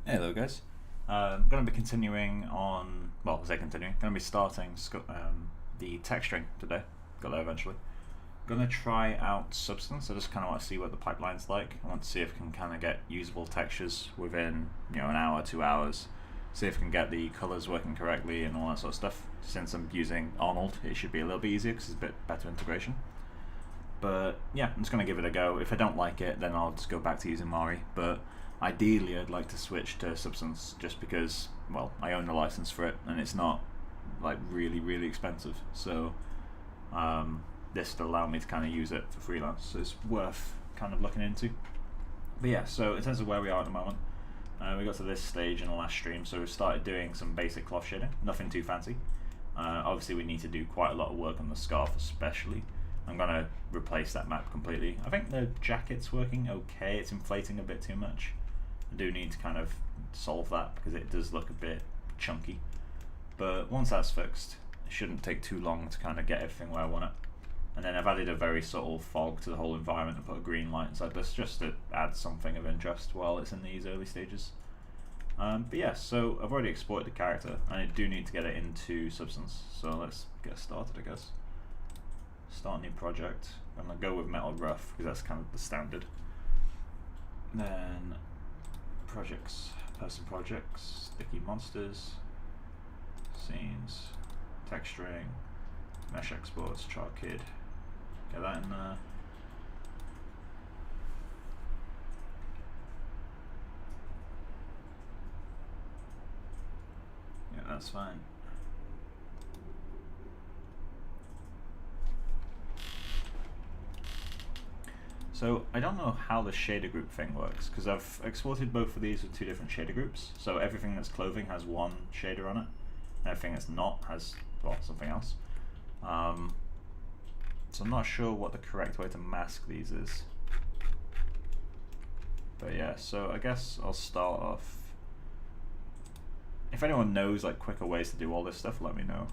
Hello guys, I'm going to be continuing on, well I say continuing, going to be starting the texturing today, got there eventually. Going to try out Substance. I just kind of want to see what the pipeline's like. I want to see if I can kind of get usable textures within an hour, 2 hours, see if I can get the colours working correctly and all that sort of stuff. Since I'm using Arnold, it should be a little bit easier because it's a bit better integration. But yeah, I'm just going to give it a go. If I don't like it, then I'll just go back to using Mari. But ideally, I'd like to switch to Substance just because, well, I own the license for it and it's not like really expensive. So this will allow me to kind of use it for freelance. So it's worth kind of looking into. But yeah, so in terms of where we are at the moment, we got to this stage in the last stream. So we started doing some basic cloth shading, nothing too fancy. Obviously, we need to do quite a lot of work on the scarf, especially. I'm going to replace that map completely. I think the jacket's working okay. It's inflating a bit too much. I do need to kind of solve that because it does look a bit chunky. But once that's fixed, it shouldn't take too long to kind of get everything where I want it. And then I've added a very subtle fog to the whole environment and put a green light inside this just to add something of interest while it's in these early stages. But yeah, so I've already exported the character and I do need to get it into Substance. So let's get started, I guess. Start a new project. I'm going to go with Metal Rough because that's kind of the standard. Then projects, person projects, StickyMonsters, scenes, texturing, mesh exports, chart kid. Get that in there. Yeah, that's fine. So I don't know how the shader group thing works because I've exported both of these with two different shader groups. So everything that's clothing has one shader on it, and everything that's not has, well, something else. So I'm not sure what the correct way to mask these is. But yeah, so I guess I'll start off. If anyone knows like quicker ways to do all this stuff, let me know.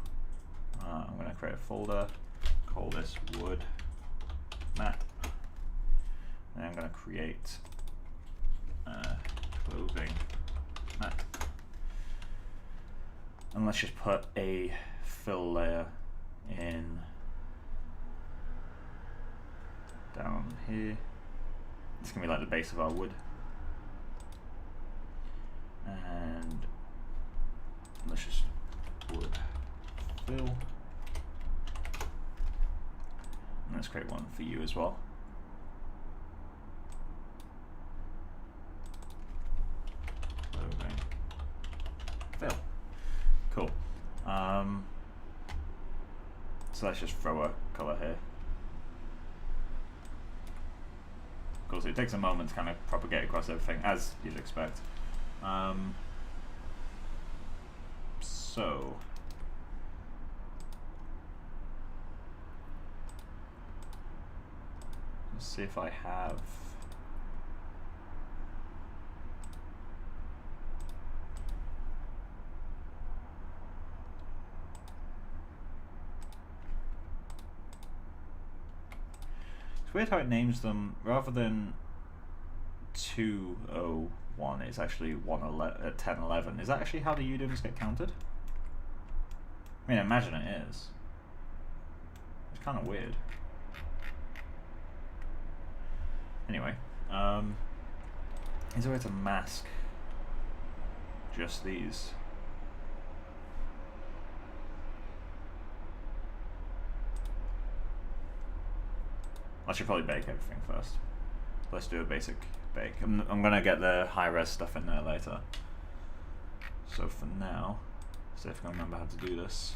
I'm going to create a folder, call this wood map. And I'm going to create clothing map. And let's just put a fill layer in down here. It's going to be like the base of our wood. And let's just wood fill. And let's create one for you as well. Fill. Cool. So let's just throw a color here. Cool, so it takes a moment to kind of propagate across everything, as you'd expect. So let's see if I have weird how it names them rather than 201. It's actually 1011. Is that actually how the UDIMs get counted? I mean, I imagine it is. It's kind of weird. Anyway, is there a way to mask just these? I should probably bake everything first. Let's do a basic bake. I'm gonna get the high-res stuff in there later. So for now, see if I can remember how to do this.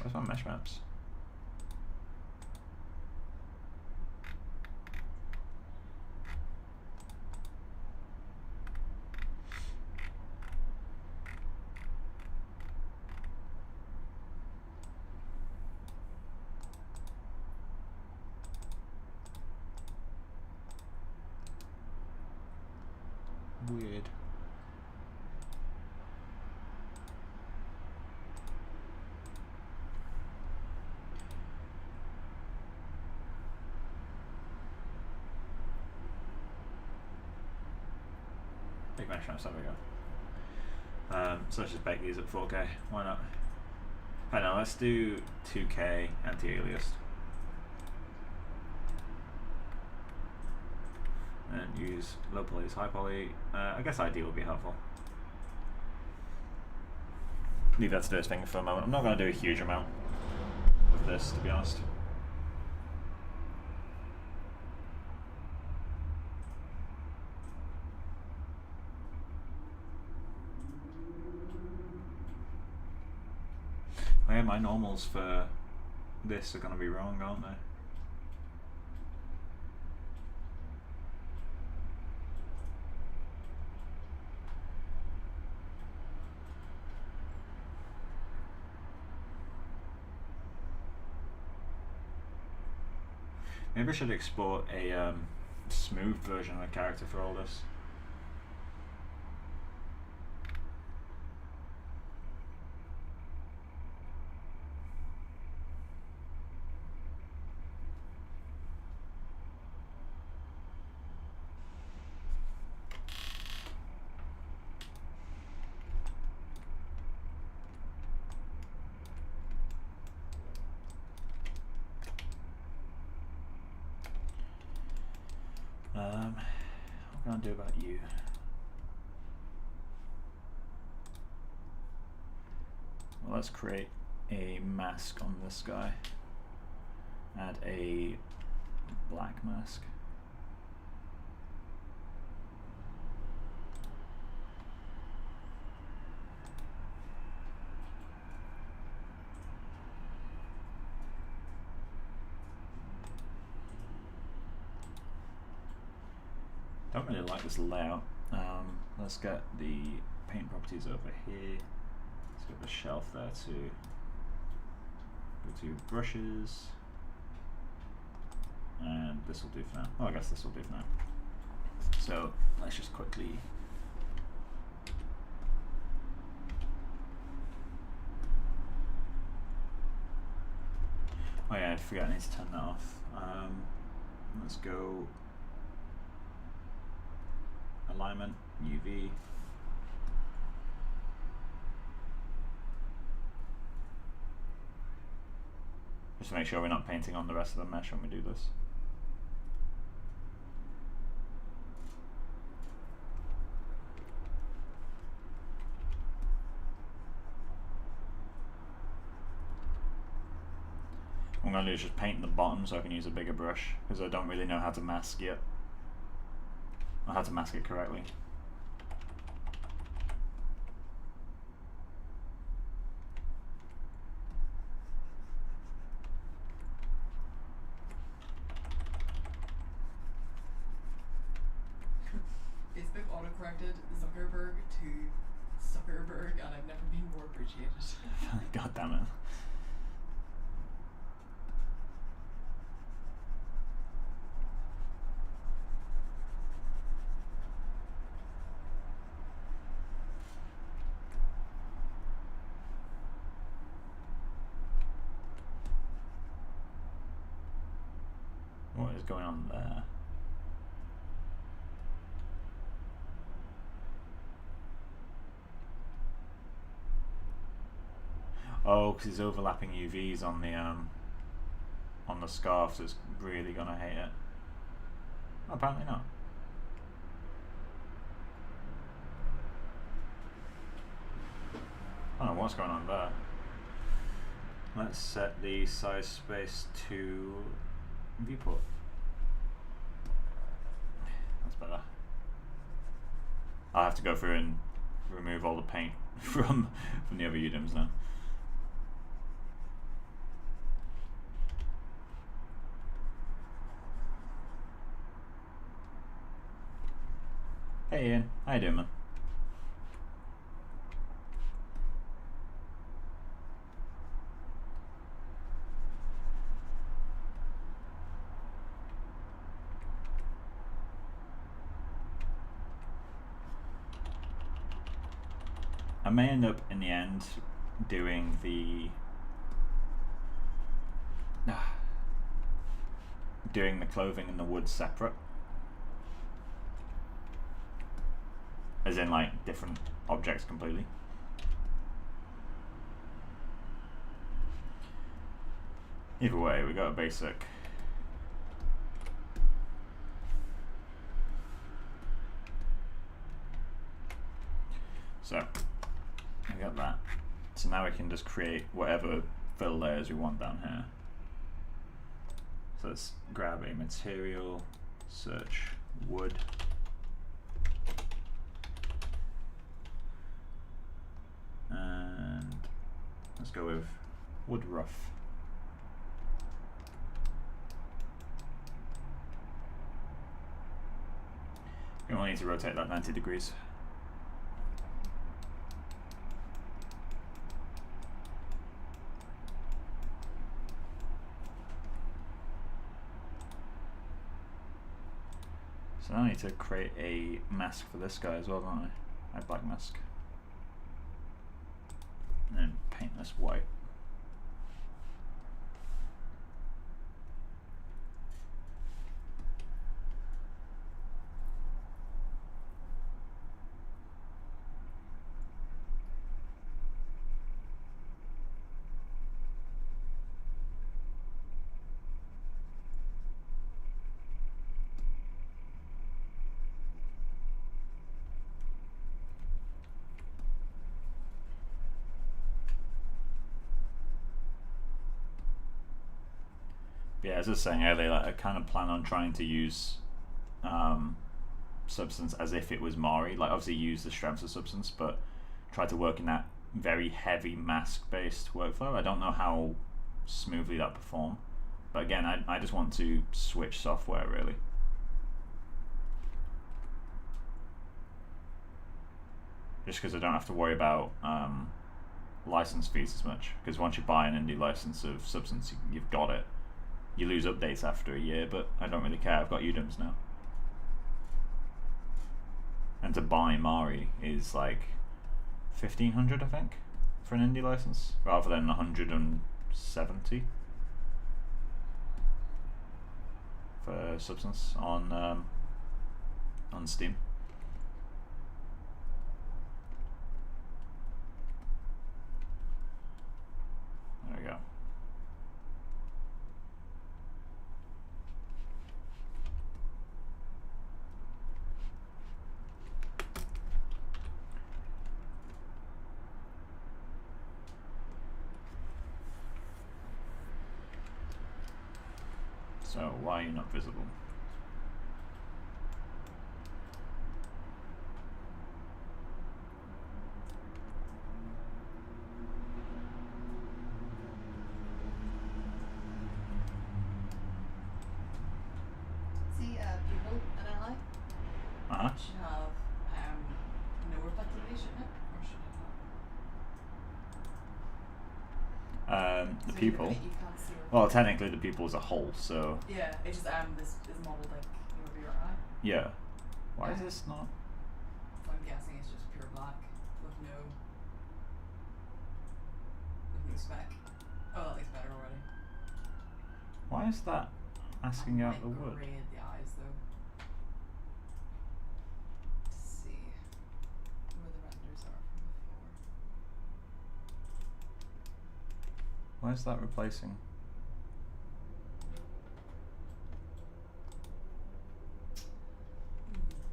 Where's my mesh maps? weird. Big mesh maps, there we go. So let's just bake these at 4K, why not? Right now, let's do 2K anti-aliased. And use low poly as high poly. I guess ID will be helpful. Leave that to do its thing for a moment. I'm not going to do a huge amount of this, to be honest. Oh yeah, my normals for this are going to be wrong, aren't they? Maybe I should export a smooth version of the character for all this. What can I do about you? Well, let's create a mask on this guy. Add a black mask. Don't really like this layout. Let's get the paint properties over here. Let's get the shelf there too. Go to brushes, and this will do for now. Oh, I guess this will do for now. So let's just quickly oh yeah, I forgot I need to turn that off. Let's go alignment, UV. Just to make sure we're not painting on the rest of the mesh when we do this. What I'm going to do is just paint the bottom so I can use a bigger brush, because I don't really know how to mask yet. Or how to mask it correctly. Facebook autocorrected Zuckerberg to Zuckerberg, and I've never been more appreciated. God damn it. What is going on there? Oh, because he's overlapping UVs on the scarf, so it's really gonna hate it. Oh, apparently not. I don't know what's going on there. Let's set the size space to viewport. That's better. I'll have to go through and remove all the paint from the other UDIMs now. Hey Ian, how you doing, man? may end up in the end doing the clothing and the wood separate, as in like different objects completely. Either way, we got a basic. So we got that. So now we can just create whatever fill layers we want down here. So let's grab a material, search wood. And let's go with wood rough. We only need to rotate that 90 degrees. So now I need to create a mask for this guy as well, don't I? A black mask. And then paint this white. Yeah, as I was saying earlier, like, I kind of plan on trying to use Substance as if it was Mari. Like, obviously use the strengths of Substance, but try to work in that very heavy mask-based workflow. I don't know how smoothly that perform, but again, I just want to switch software really. Just because I don't have to worry about license fees as much. Because once you buy an indie license of Substance, you've got it. You lose updates after a year, but I don't really care. I've got UDIMs now. And to buy Mari is like 1,500, I think, for an indie license, rather than 170 for Substance on Steam. There we go. So why are you not visible? See, people in LA should have no reflectivity, shouldn't it? Or should it not? The So people. You can't see Well, technically the people as a whole, so yeah, it just this is modeled like over your eye. yeah. Why is this not? So I'm guessing it's just pure black with no speck. Oh, that looks better already. Why is that asking out the wood? Grade the eyes though. Let's see where the renders are from before. Why is that replacing?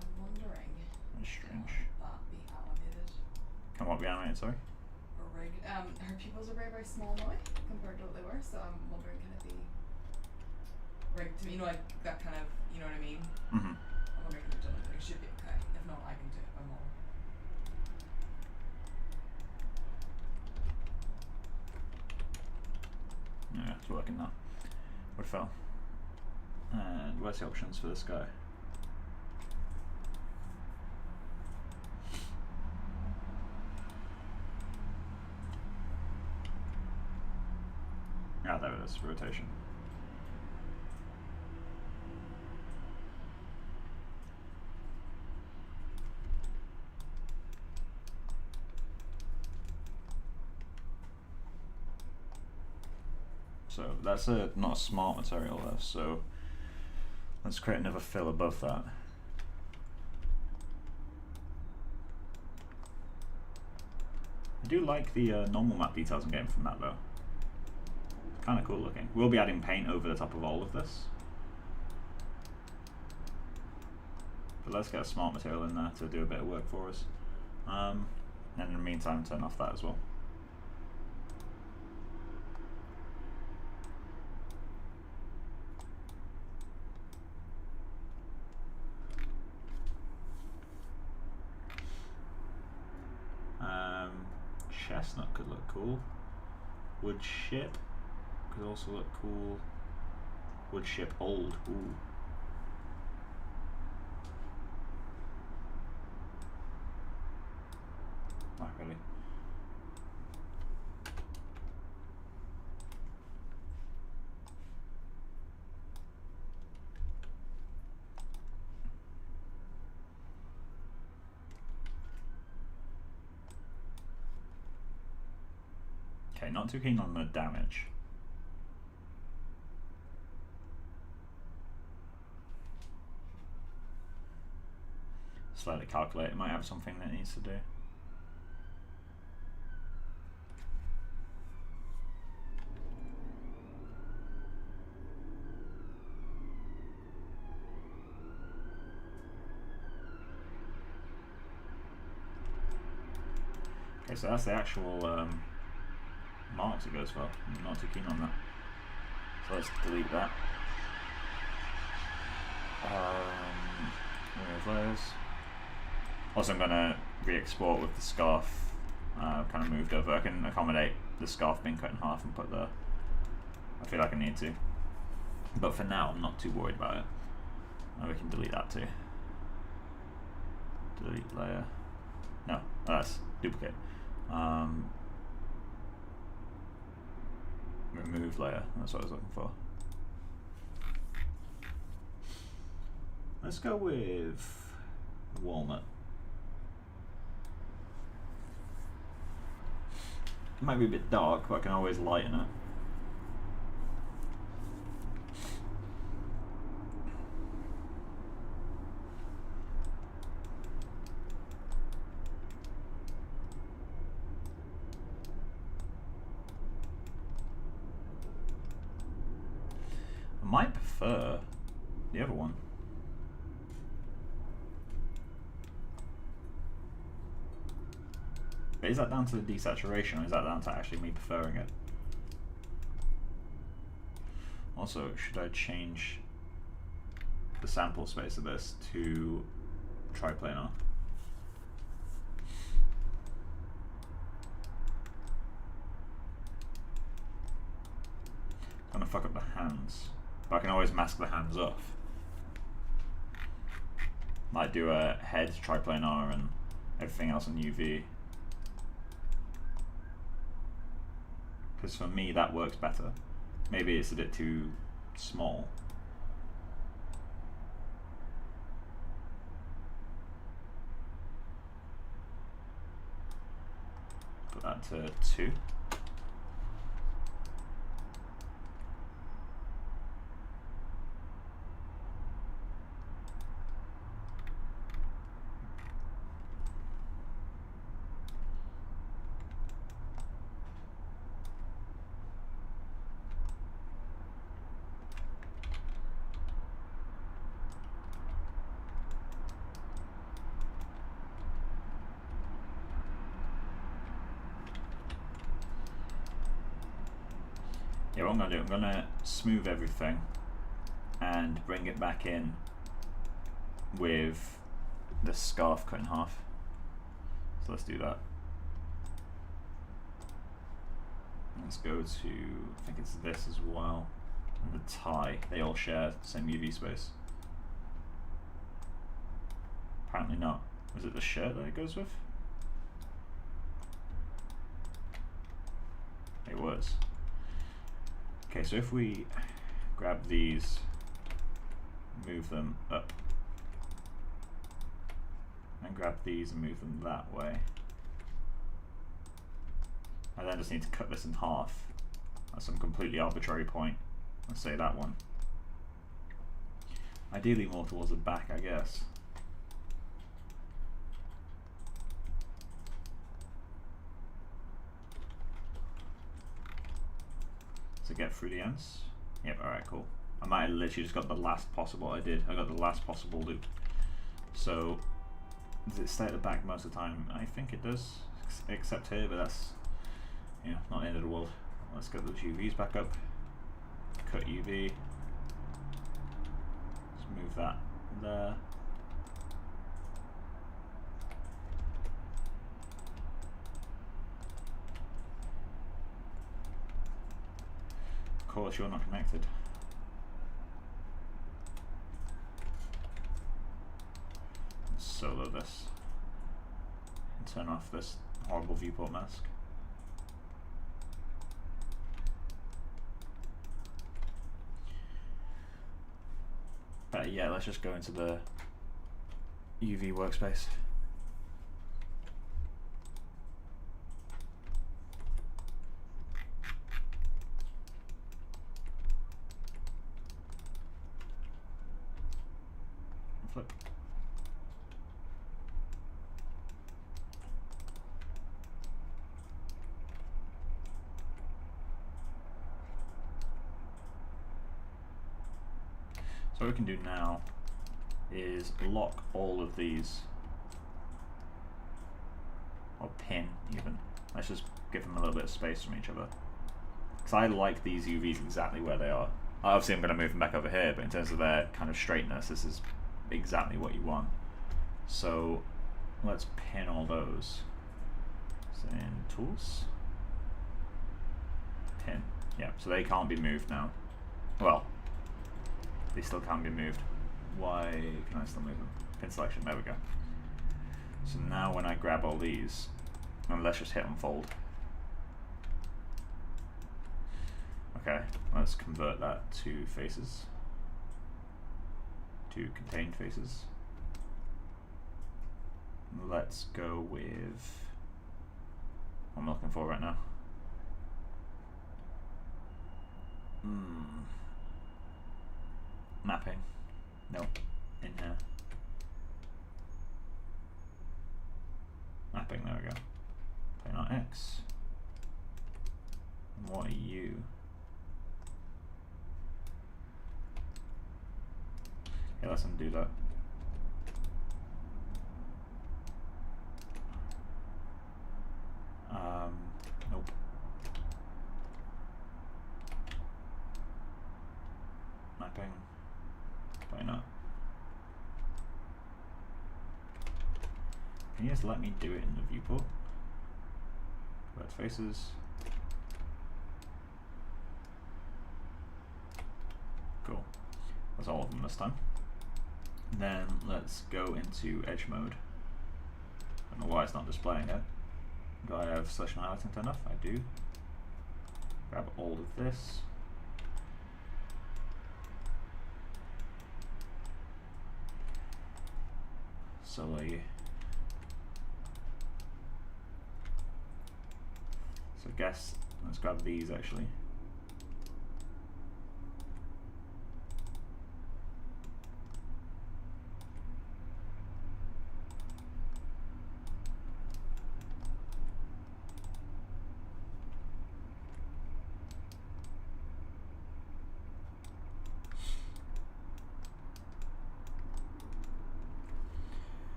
I'm wondering. That's strange. Can that be animated Can what be animated, sorry? or rigged? Her pupils are very, very small now compared to what they were, so I'm wondering can it be rigged to me, you know, like that kind of, you know what I mean? Mm-hmm. I'm wondering if they've done it, but it should be okay. If not, I can do it by model. Yeah, it's working now. Wood fell. And where's the options for this guy? Ah, there it is, rotation. So that's not a smart material though, so let's create another fill above that. I do like the normal map details I'm getting from that though. Kind of cool looking. We'll be adding paint over the top of all of this. But let's get a smart material in there to do a bit of work for us. And in the meantime, turn off that as well. Chestnut could look cool. Wood ship could also look cool. Wood ship old. Ooh. Not really. Okay, not too keen on the damage. Slightly calculate, it might have something that it needs to do. Okay, so that's the actual marks it goes for. I'm not too keen on that. So let's delete that. Remove layers. Also, I'm going to re-export with the scarf kind of moved over. I can accommodate the scarf being cut in half and put there. I feel like I need to. But for now, I'm not too worried about it. And we can delete that too. Delete layer. No, that's duplicate. Remove layer, that's what I was looking for. Let's go with walnut. It might be a bit dark, but I can always lighten it. I might prefer the other one. But is that down to the desaturation, or is that down to actually me preferring it? Also, should I change the sample space of this to triplanar? It's gonna fuck up the hands. But I can always mask the hands off. Might do a head triplanar and everything else on UV. Because for me that works better. Maybe it's a bit too small. Put that to 2. Yeah, what I'm going to do, I'm going to smooth everything and bring it back in with the scarf cut in half. So let's do that. Let's go to, I think it's this as well, and the tie. They all share the same UV space. Apparently not. Was it the shirt that it goes with? It was. Okay, so if we grab these, move them up, and grab these and move them that way, I then just need to cut this in half at some completely arbitrary point. Let's say that one. Ideally more towards the back, I guess. To get through the ends. Yep, alright, cool. I might have literally just got the last possible. I did. I got the last possible loop. So, does it stay at the back most of the time? I think it does, except here, but that's, you know, not the end of the world. Let's get those UVs back up. Cut UV. Let's move that there. Of course, you're not connected. Let's solo this. And turn off this horrible viewport mask. But yeah, let's just go into the UV workspace. Flip. So what we can do now is lock all of these, or pin even. Let's just give them a little bit of space from each other. Because I like these UVs exactly where they are. Obviously I'm going to move them back over here, but in terms of their kind of straightness, this is exactly what you want. So let's pin all those. So in Tools, Pin. Yeah, so they can't be moved now. Well, they still can't be moved. Why can I still move them? Pin selection, there we go. So now when I grab all these, and let's just hit unfold. Okay, let's convert that to faces, to contained faces. Let's go with what I'm looking for right now. Mapping. Nope. In here. Mapping, there we go. Planar X. And what are you? Okay, let's undo that. Nope. Mapping. Probably not. Can you just let me do it in the viewport? Convert faces. Cool. That's all of them this time. Then let's go into edge mode. I don't know why it's not displaying it. Do I have selection highlighting turned off? I do. Grab all of this. So I guess let's grab these actually.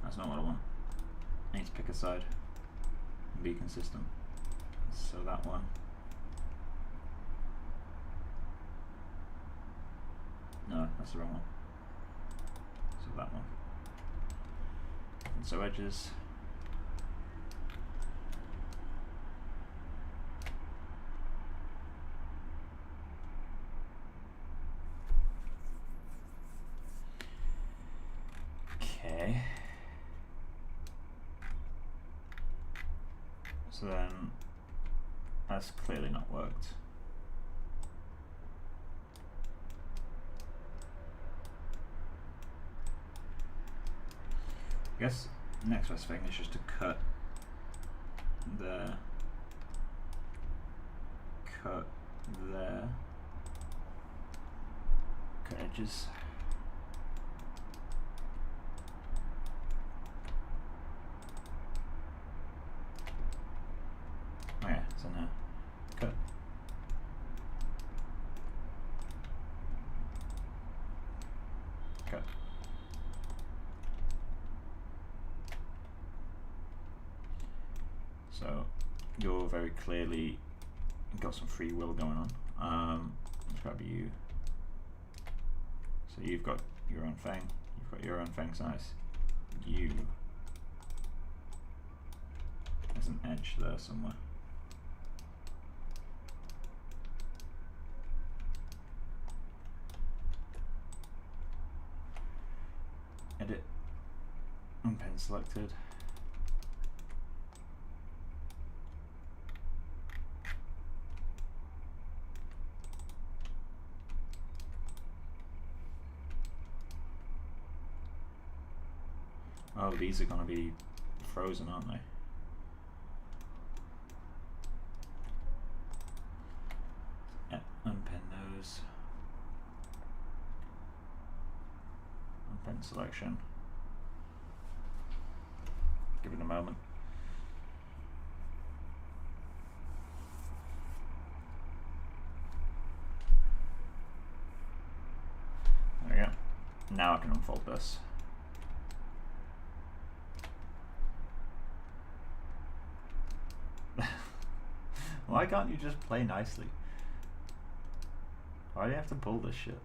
That's not what I want. I need to pick a side and be consistent. So that one. No, that's the wrong one. So that one. And so edges. Okay. So then That's clearly not worked. I guess next best thing is just to cut there, cut there, cut edges. Oh yeah, it's in there. Cut. Cut. So you're very clearly got some free will going on. Let's grab you. So you've got your own thing. You've got your own thing size. You. There's an edge there somewhere. Edit. And pen selected. Oh, these are going to be frozen, aren't they? Yeah, unpin those. Unpin selection. Give it a moment. There we go. Now I can unfold this. Why can't you just play nicely? Why do you have to pull this shit?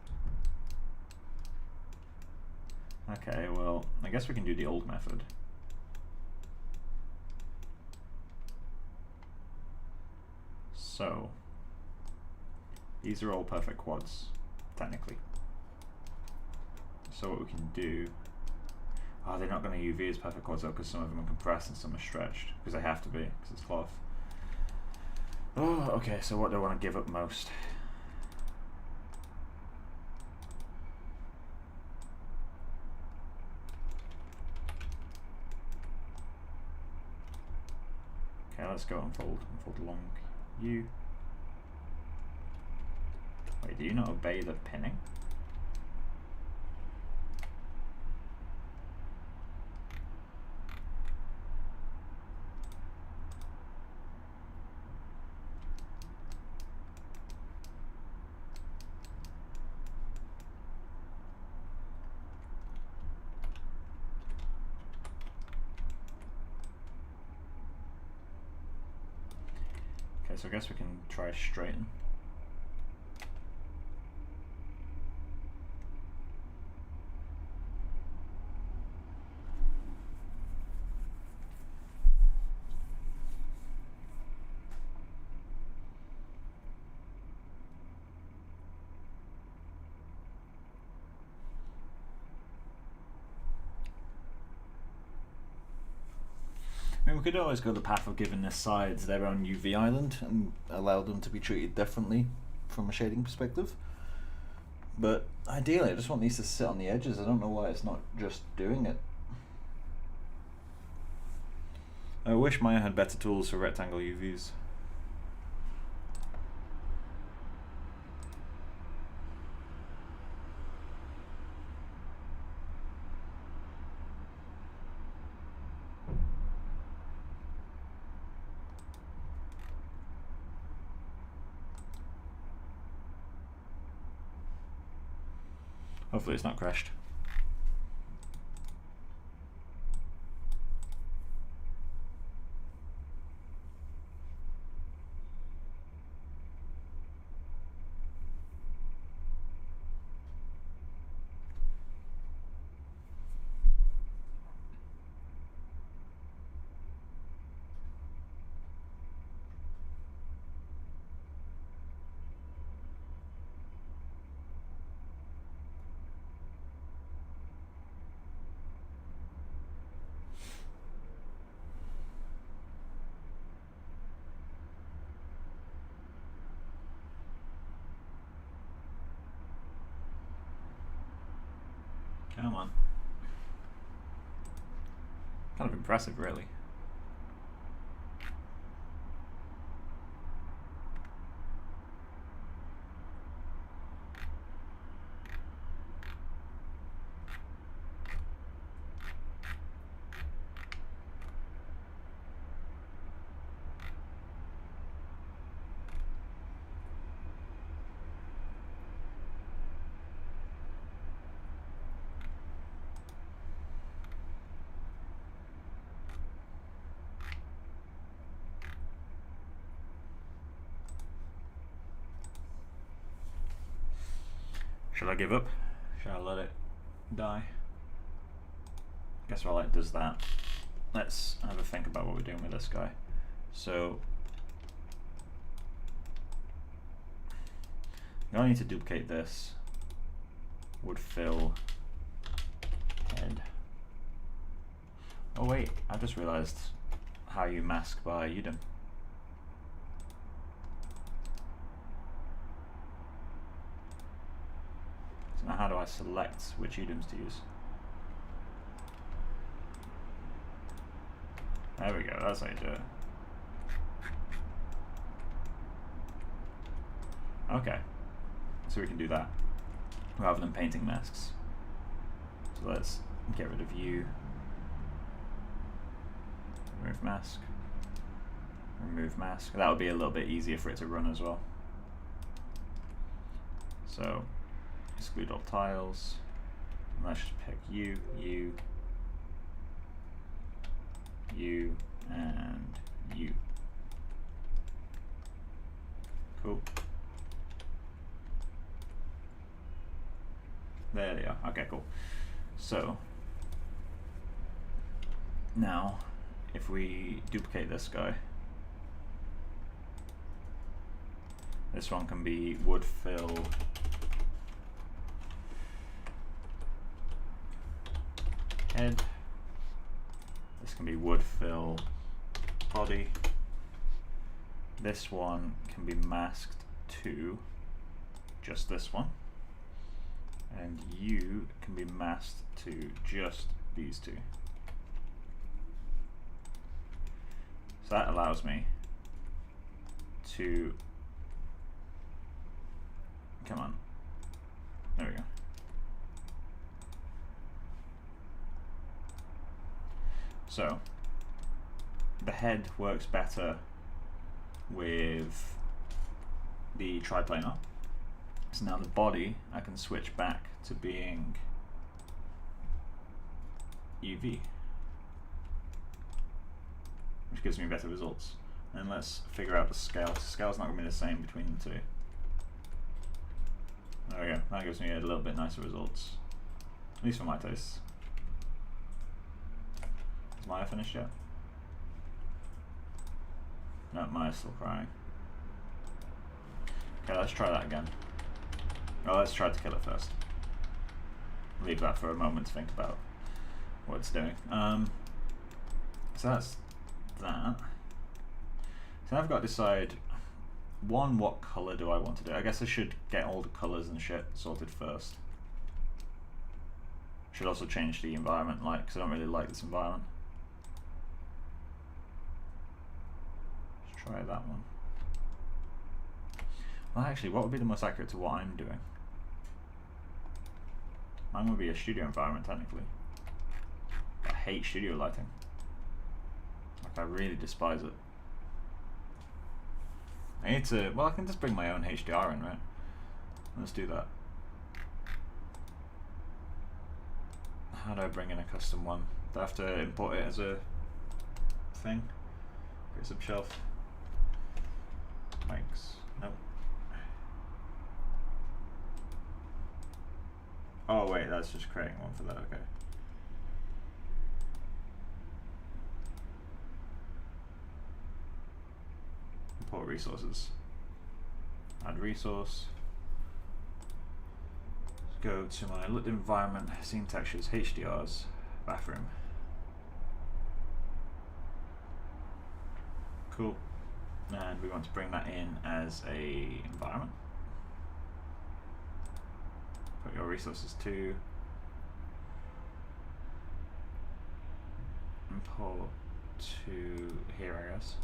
Okay, well, I guess we can do the old method. So, these are all perfect quads, technically. So what we can do... Oh, they're not going to UV as perfect quads though, because some of them are compressed and some are stretched, because they have to be, because it's cloth. Oh, okay, so what do I want to give up most? Okay, let's go unfold along you. Wait, do you not obey the pinning? Okay, so I guess we can try straighten. I mean, we could always go the path of giving their sides their own UV island and allow them to be treated differently from a shading perspective. But ideally, I just want these to sit on the edges. I don't know why it's not just doing it. I wish Maya had better tools for rectangle UVs. Hopefully it's not crashed. Come on. Kind of impressive, really. Should I give up? Should I let it die? Guess while it does that, let's have a think about what we're doing with this guy. So, you only need to duplicate this. Would fill head. Oh wait, I just realized how you mask by Udemy. Now how do I select which items to use? There we go, that's how you do it. Okay, so we can do that rather than painting masks. So let's get rid of you. Remove mask. Remove mask. That would be a little bit easier for it to run as well. So exclude all tiles. And let's just pick you, you, you, and you. Cool. There they are. Okay, cool. So now if we duplicate this guy, this one can be wood fill head. This can be wood fill body. This one can be masked to just this one. And you can be masked to just these two. So that allows me to, come on, there we go. So the head works better with the triplanar. So now the body, I can switch back to being UV, which gives me better results. And let's figure out the scale. The scale's not going to be the same between the two. There we go. That gives me a little bit nicer results, at least for my tastes. Is Maya finished yet? No, Maya's still crying. Okay, let's try that again. Oh, let's try to kill it first. Leave that for a moment to think about what it's doing. So that's that. So I've got to decide, one, what color do I want to do? I guess I should get all the colors and shit sorted first. Should also change the environment light, because I don't really like this environment. Let's try that one. Well, actually, what would be the most accurate to what I'm doing? Mine would be a studio environment, technically. I hate studio lighting. Like, I really despise it. I need to, well, I can just bring my own HDR in, right? Let's do that. How do I bring in a custom one? Do I have to import it as a thing? Create a subshelf. Mics. Nope. Oh wait, that's just creating one for that, okay. Import resources. Add resource. Let's go to my lit environment, scene textures, HDRs, bathroom. Cool. And we want to bring that in as a environment. Put your resources to import to here, I guess.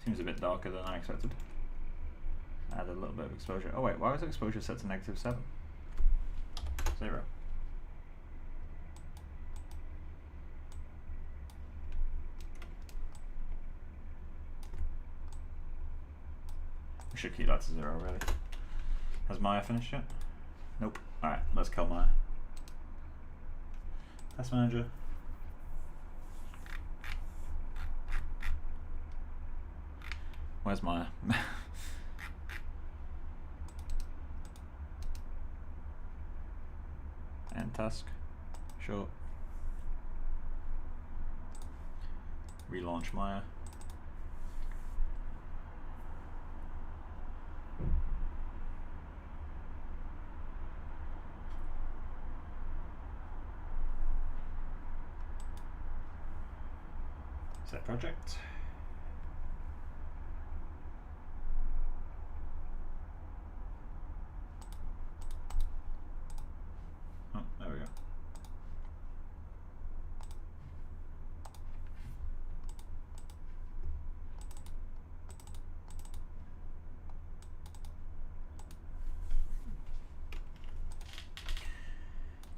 Seems a bit darker than I expected. Add a little bit of exposure. Oh wait, why was exposure set to -7? 0. We should keep that to 0 really. Has Maya finished yet? Nope. Alright, let's kill Maya. Test manager. Where's Maya? And task. Sure. Relaunch Maya. Set project. Oh, there we go.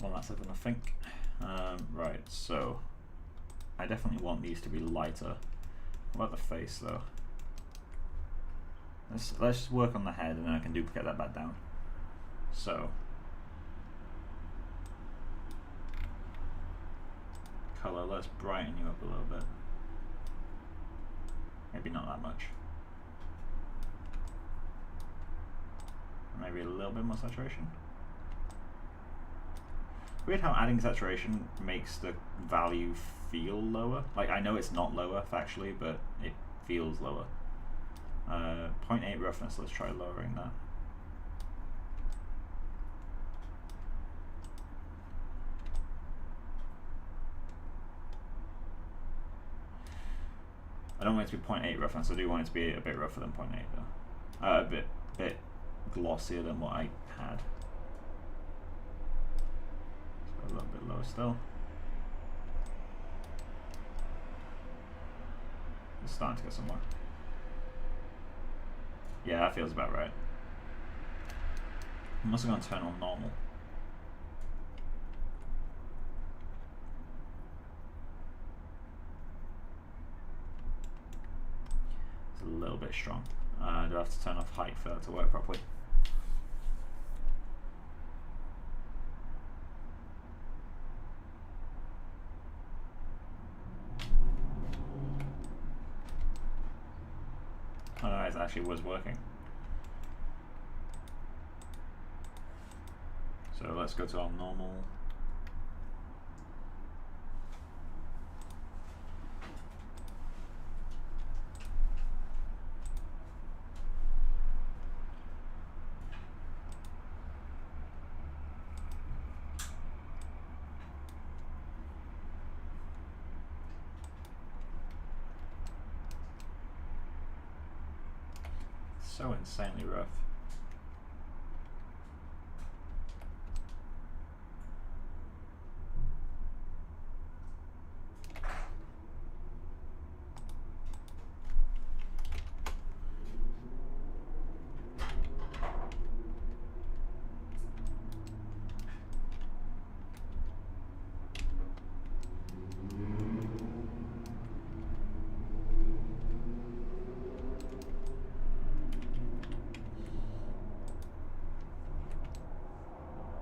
Well, that's everything I think. Right, so I definitely want these to be lighter. What about the face though? Let's work on the head and then I can duplicate that back down. So color, let's brighten you up a little bit. Maybe not that much. Maybe a little bit more saturation. Weird how adding saturation makes the value feel lower. Like, I know it's not lower factually, but it feels lower. 0.8 roughness, let's try lowering that. I don't want it to be 0.8 roughness, I do want it to be a bit rougher than 0.8 though. A bit glossier than what I had. So a little bit lower still. It's starting to get somewhere. Yeah, that feels about right. I'm also going to turn on normal. It's a little bit strong. Do I have to turn off height for that to work properly? Oh no, it actually was working. So let's go to our normal. So insanely rough.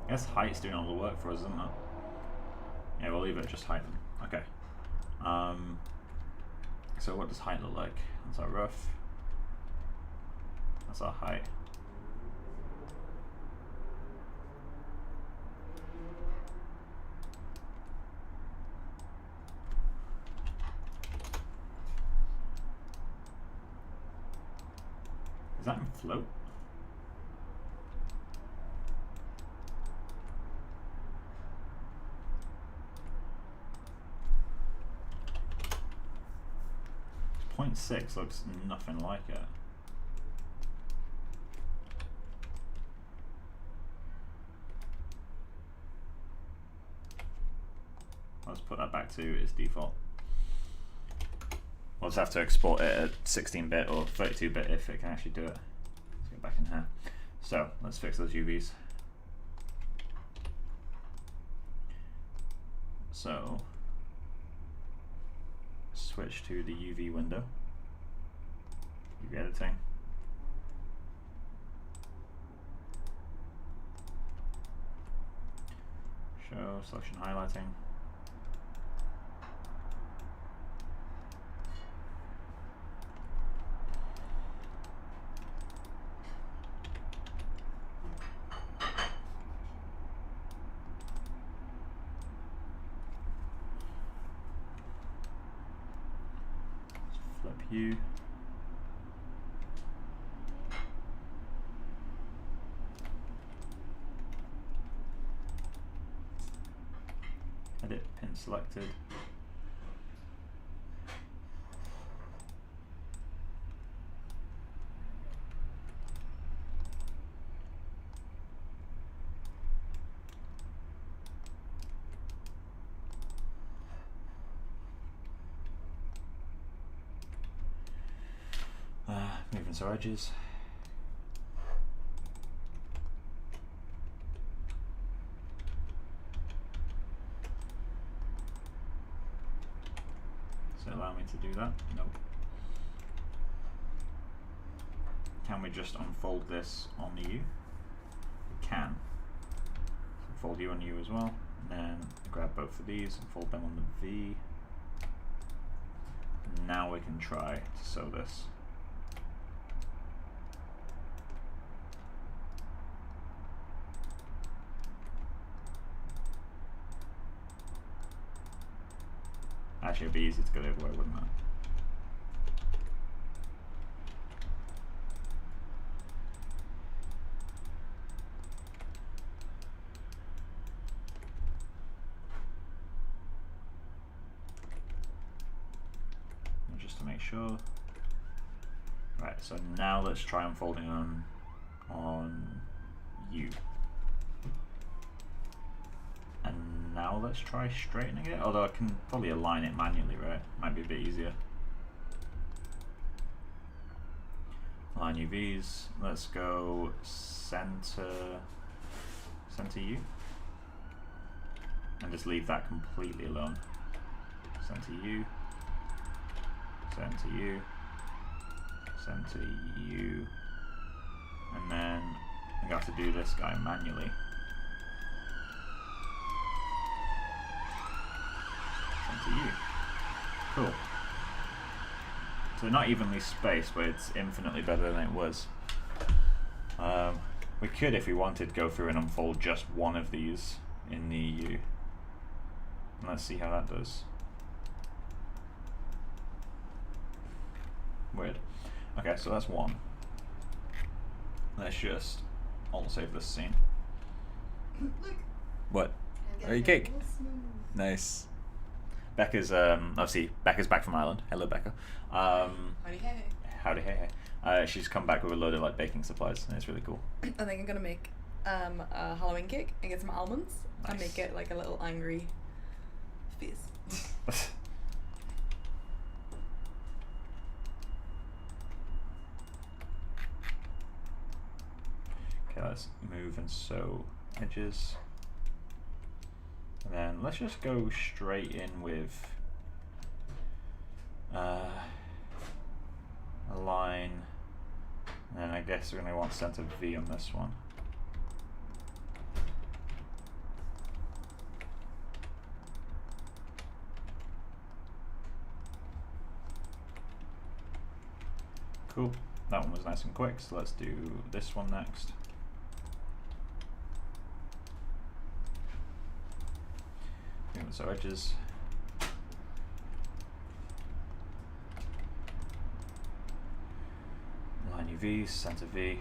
I guess height's doing all the work for us, isn't it? Yeah, we'll leave it just height then. Okay. So what does height look like? That's our rough. That's our height. Is that in float? 0.6 looks nothing like it. Let's put that back to its default. We'll just have to export it at 16-bit or 32-bit if it can actually do it. Let's get back in here. So let's fix those UVs. So switch to the UV window, UV editing. Show selection highlighting. Flip hue. Edit pin selected. Moving some edges. Does it allow me to do that? Nope. Can we just unfold this on the U? We can. So fold U on U as well, and then grab both of these and fold them on the V. Now we can try to sew this. Actually, it'd be easy to go the other way, wouldn't it? And just to make sure. Right, so now let's try unfolding on U. And now let's try straightening it, although I can probably align it manually, right? Might be a bit easier. Align UVs, let's go center U. And just leave that completely alone. Center U, center U, center U. And then I'm gonna have to do this guy manually. To you. Cool. So not evenly spaced, but it's infinitely better than it was. We could, if we wanted, go through and unfold just one of these in the U. And let's see how that does. Weird. Okay, so that's one. Let's just alt-save this scene. Look. What? Are you cake? Nice. Becca's obviously Becca's back from Ireland. Hello, Becca. Howdy hey. Howdy hey hey. She's come back with a load of like baking supplies, and it's really cool. I think I'm gonna make a Halloween cake and get some almonds and make it like a little angry face. Okay, let's move and sew edges. And then let's just go straight in with a line, and then I guess we're going to want center V on this one. Cool, that one was nice and quick, so let's do this one next. So edges. Line UV, center V.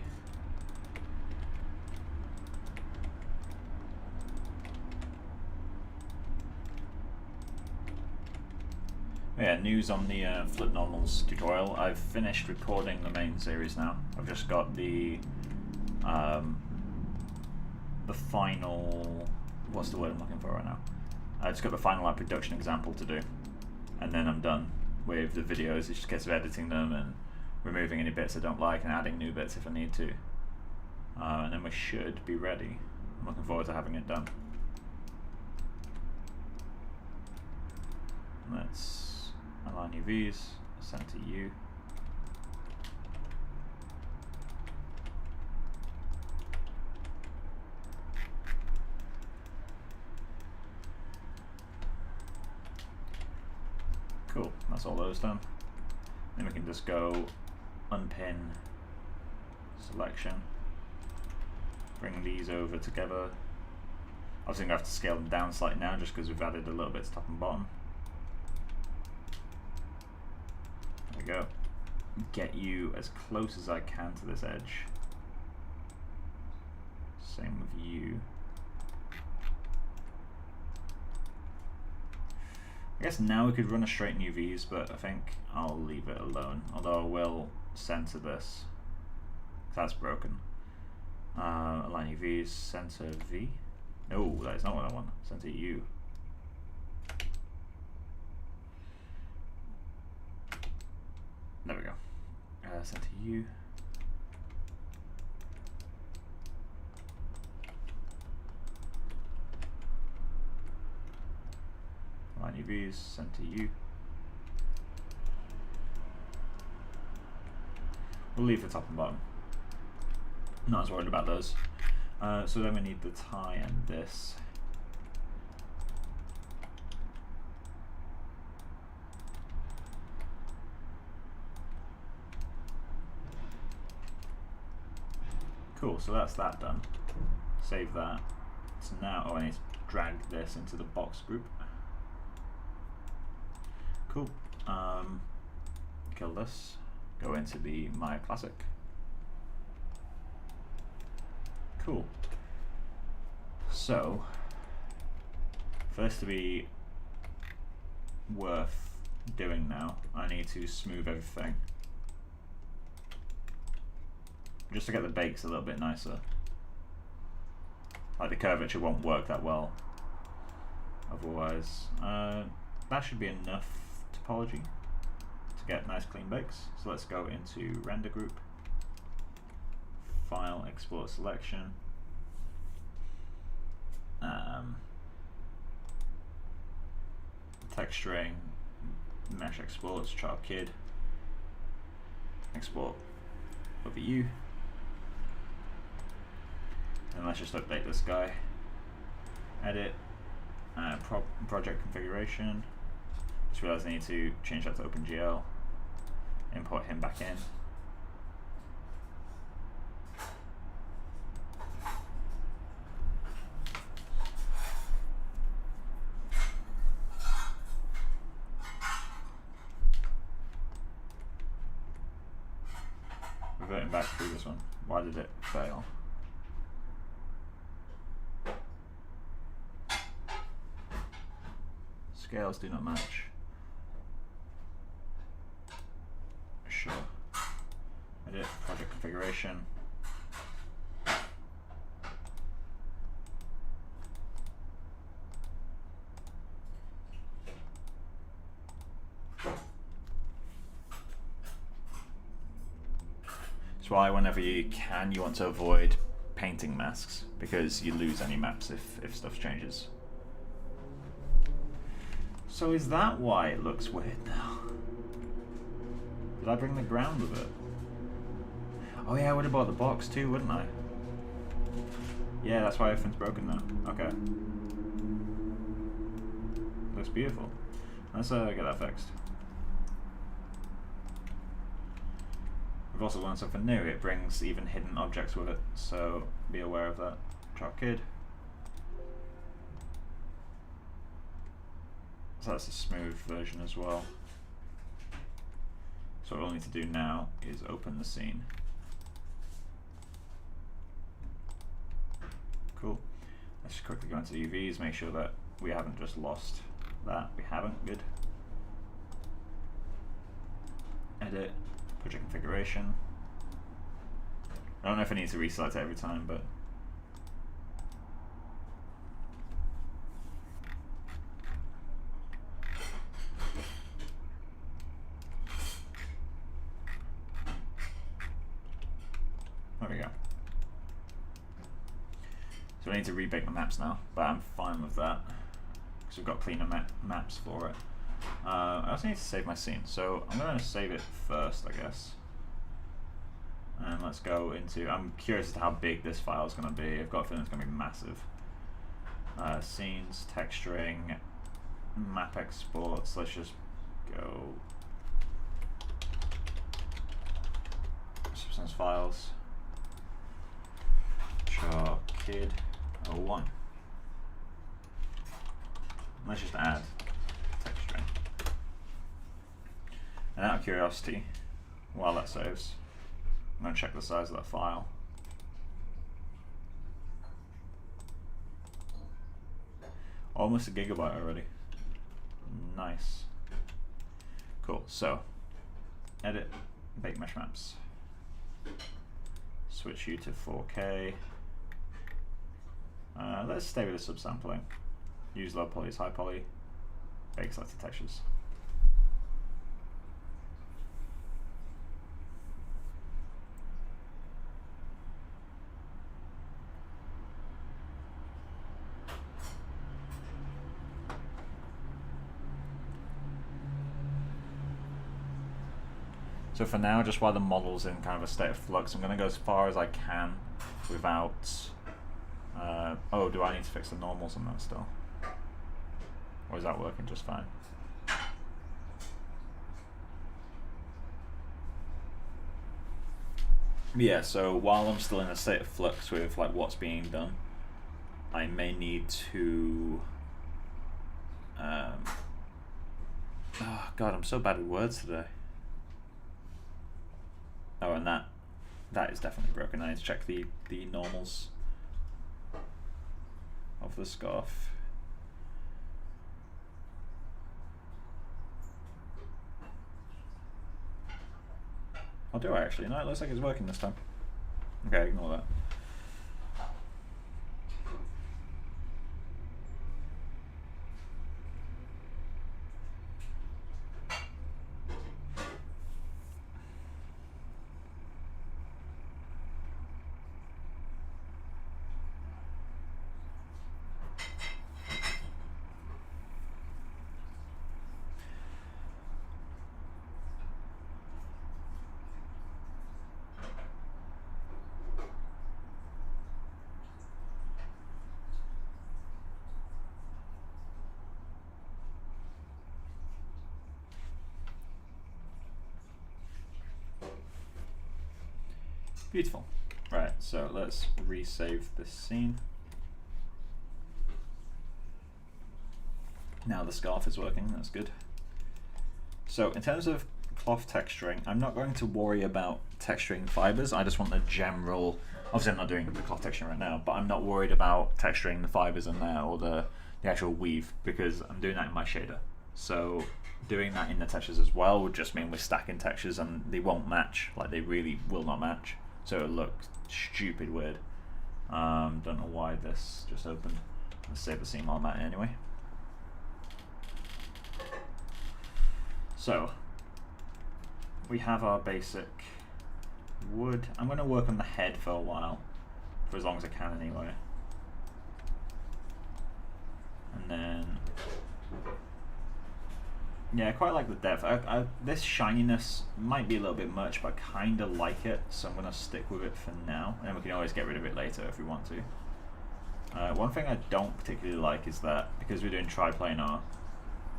Yeah, news on the flip normals tutorial. I've finished recording the main series now. I've just got the final, what's the word I'm looking for right now? I just got the final like production example to do, and then I'm done with the videos. It's just a case of editing them and removing any bits I don't like and adding new bits if I need to. And then we should be ready. I'm looking forward to having it done. Let's align UVs, center U. Cool, that's all those done. Then we can just go unpin selection, bring these over together. Obviously I'm going to have to scale them down slightly now just because we've added a little bit to top and bottom. There we go. Get you as close as I can to this edge. Same with you. I guess now we could run a straight UVs, but I think I'll leave it alone. Although I will center this. That's broken. Align UVs, center V. No, that is not what I want. Center U. There we go. Center U. Align UVs, center U. We'll leave the top and bottom. Not as worried about those. So then we need the tie and this. Cool, so that's that done. Save that. So now, oh, I need to drag this into the box group. Cool. Kill this. Go into the My Classic. Cool. So, first to be worth doing now, I need to smooth everything. Just to get the bakes a little bit nicer. Like the curvature won't work that well otherwise. That should be enough topology to get nice clean bakes. So let's go into render group, file, export selection, texturing, mesh exports, chart kid, export over U, and let's just update this guy. Edit, project configuration. Just realized I need to change that to OpenGL. Import him back in. Reverting back through this one. Why did it fail? Scales do not match. Sure. Edit, project configuration. That's why whenever you can, you want to avoid painting masks, because you lose any maps if stuff changes. So is that why it looks weird now? Did I bring the ground with it? Oh yeah, I would have bought the box too, wouldn't I? Yeah, that's why everything's broken now. Okay. Looks beautiful. Let's get that fixed. We've also learned something new. It brings even hidden objects with it, so be aware of that. Chart kid. So that's a smooth version as well. So what we'll need to do now is open the scene. Cool. Let's just quickly go into the UVs, make sure that we haven't just lost that. We haven't, good. edit, project configuration. I don't know if I need to reselect it every time, but there we go. So I need to rebake the maps now, but I'm fine with that because we've got cleaner maps for it. I also need to save my scene, so I'm going to save it first, I guess. And let's go into, I'm curious as to how big this file is going to be. I've got a feeling it's going to be massive. Scenes, texturing, map exports, let's just go substance files, char kid 01. Let's just add texturing. And out of curiosity, while that saves, I'm going to check the size of that file. Almost a gigabyte already. Nice. Cool. So, edit, bake mesh maps. Switch you to 4K. Let's stay with the subsampling. Use low poly as high poly. Bake selected textures. So for now, just while the model's in kind of a state of flux, I'm going to go as far as I can without... oh, do I need to fix the normals on that still? Or is that working just fine? Yeah, so while I'm still in a state of flux with like what's being done, I may need to... oh god, I'm so bad with words today. Oh, and that is definitely broken. I need to check the normals of the scarf. Oh, do I actually? No, it looks like it's working this time. Okay, ignore that. Beautiful. Right, so let's resave this scene. Now the scarf is working, that's good. So in terms of cloth texturing, I'm not going to worry about texturing fibers. I just want the general, obviously I'm not doing the cloth texturing right now, but I'm not worried about texturing the fibers in there or the actual weave because I'm doing that in my shader. So doing that in the textures as well would just mean we're stacking textures and they won't match, like they really will not match. So it'll look stupid weird. Don't know why this just opened. Let's save the scene while I'm at it anyway. So we have our basic wood. I'm going to work on the head for a while, for as long as I can anyway. And then, yeah, I quite like the depth. This shininess might be a little bit much, but I kind of like it, so I'm going to stick with it for now, and we can always get rid of it later if we want to. One thing I don't particularly like is that, because we're doing triplanar,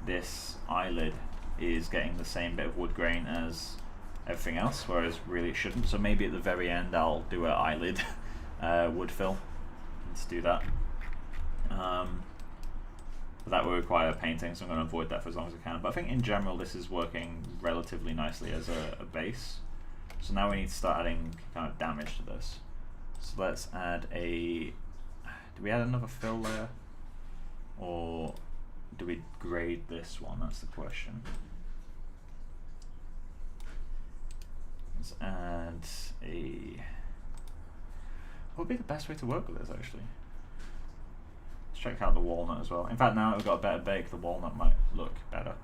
this eyelid is getting the same bit of wood grain as everything else, whereas really it shouldn't. So maybe at the very end I'll do an eyelid wood fill. Let's do that. But that will require painting, so I'm going to avoid that for as long as I can. But I think in general this is working relatively nicely as a base. So now we need to start adding kind of damage to this. So let's add a... Do we add another fill layer? Or do we grade this one? That's the question. Let's add a... What would be the best way to work with this, actually? Let's check out the walnut as well. In fact, now that we've got a better bake, the walnut might look better.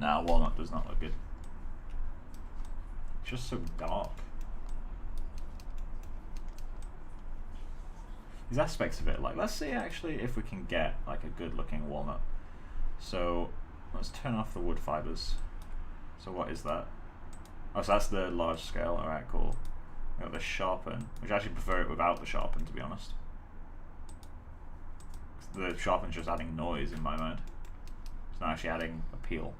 Nah, walnut does not look good. It's just so dark. These aspects of it, like, let's see actually if we can get like a good looking walnut. So let's turn off the wood fibers. So what is that? Oh, so that's the large scale. Alright, cool. We got the sharpen, which I actually prefer it without the sharpen, to be honest. The sharpen's just adding noise in my mind. It's not actually adding appeal.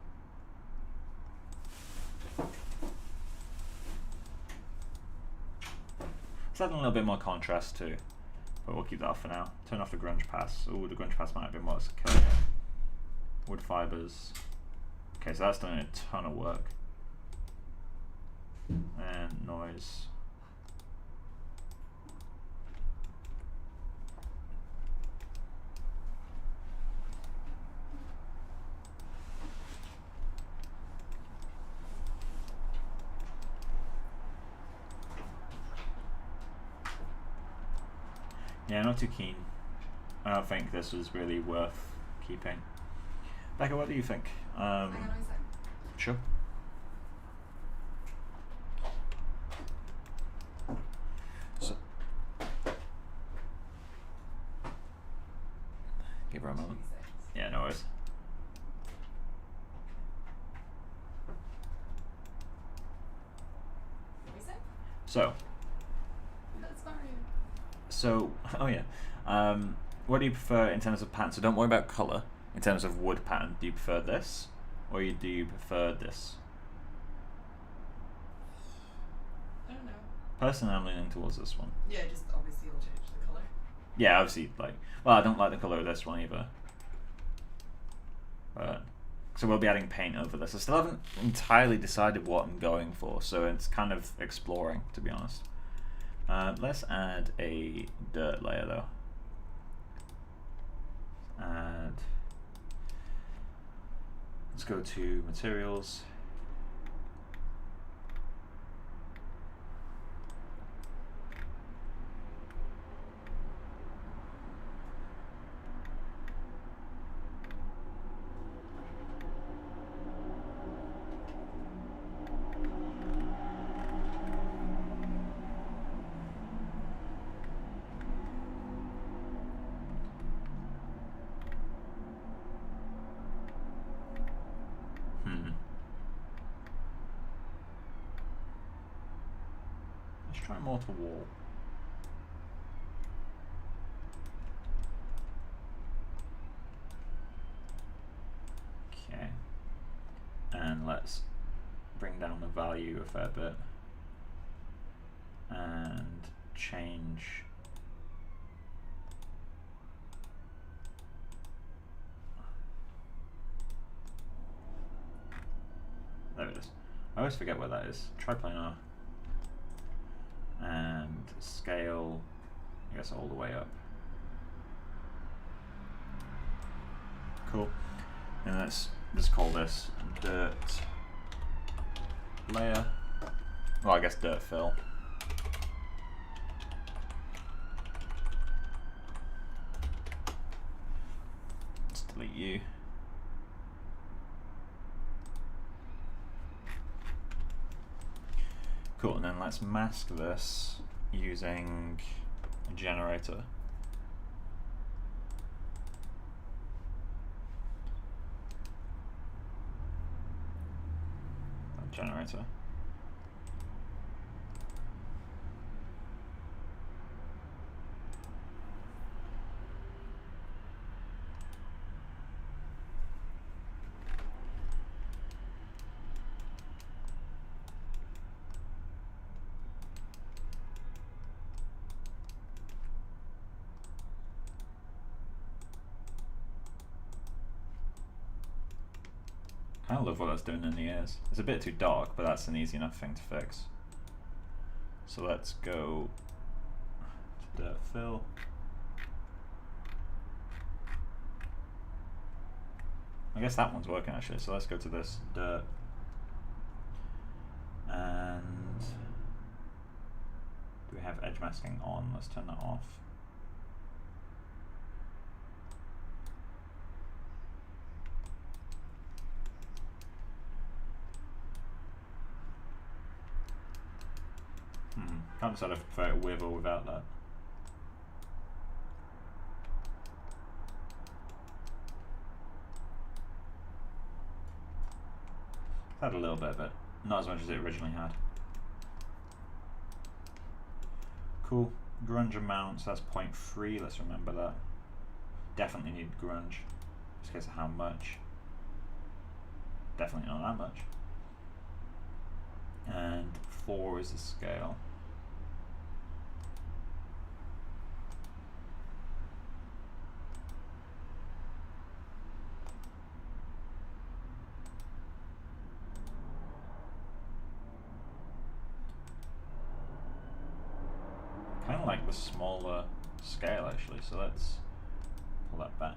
It's adding a little bit more contrast too. But we'll keep that off for now. Turn off the grunge pass. Oh, the grunge pass might have been what's killing it. Wood fibers. Okay, so that's doing a ton of work. And noise. Yeah, not too keen. I don't think this was really worth keeping. Becca, what do you think? Hang on a second. Sure. So, give her a moment. Yeah, no worries. What do you say? So, That's fine. So, oh yeah. What do you prefer in terms of pattern? So don't worry about color. In terms of wood pattern, do you prefer this, or do you prefer this? I don't know. Personally, I'm leaning towards this one. Yeah, just obviously you'll change the color. Yeah, obviously, like, well, I don't like the color of this one either. But so we'll be adding paint over this. I still haven't entirely decided what I'm going for, so it's kind of exploring, to be honest. Let's add a dirt layer though. And let's go to materials. Let's try mortar wall. Okay. And let's bring down the value a fair bit. And change there it is. I always forget where that is. Triplanar. And scale, I guess, all the way up. Cool. And let's just call this dirt layer. Well, I guess dirt fill. Let's delete you. Cool, and then let's mask this using a generator. Generator. I love what that's doing in the ears. It's a bit too dark, but that's an easy enough thing to fix. So let's go to dirt fill. I guess that one's working actually, so let's go to this dirt. And do we have edge masking on? Let's turn that off. Can't decide if I prefer it with or without that. It's had a little bit of it, not as much as it originally had. Cool. Grunge amounts, that's 0.3, let's remember that. Definitely need grunge. Just guess how much. Definitely not that much. And 4 is the scale. Kind of like the smaller scale actually, so let's pull that back.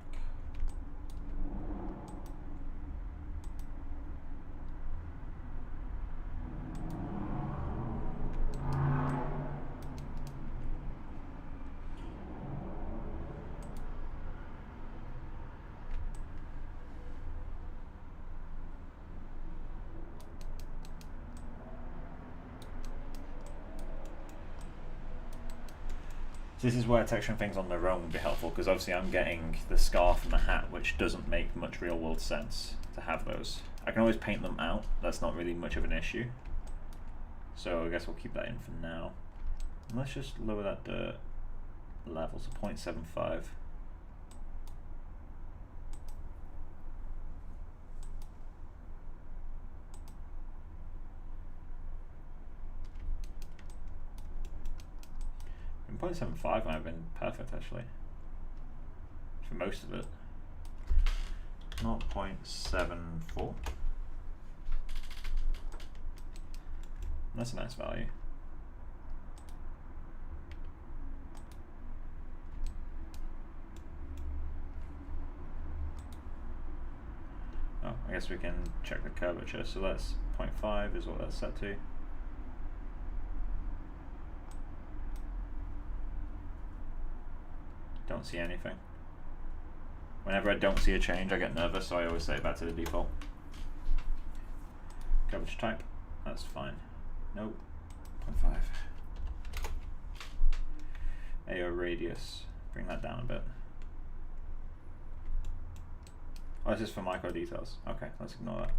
This is where texturing things on their own would be helpful, because obviously I'm getting the scarf and the hat, which doesn't make much real world sense to have those. I can always paint them out, that's not really much of an issue. So I guess we'll keep that in for now. And let's just lower that dirt level to 0.75. And 0.75 might have been perfect actually, for most of it. Not 0.74. That's a nice value. Oh, I guess we can check the curvature. So that's 0.5 is what that's set to. Don't see anything. Whenever I don't see a change, I get nervous, so I always set it back to the default. Curvature type, that's fine. Nope, 0.5. AO radius, bring that down a bit. Oh, this is for micro details. Okay, let's ignore that.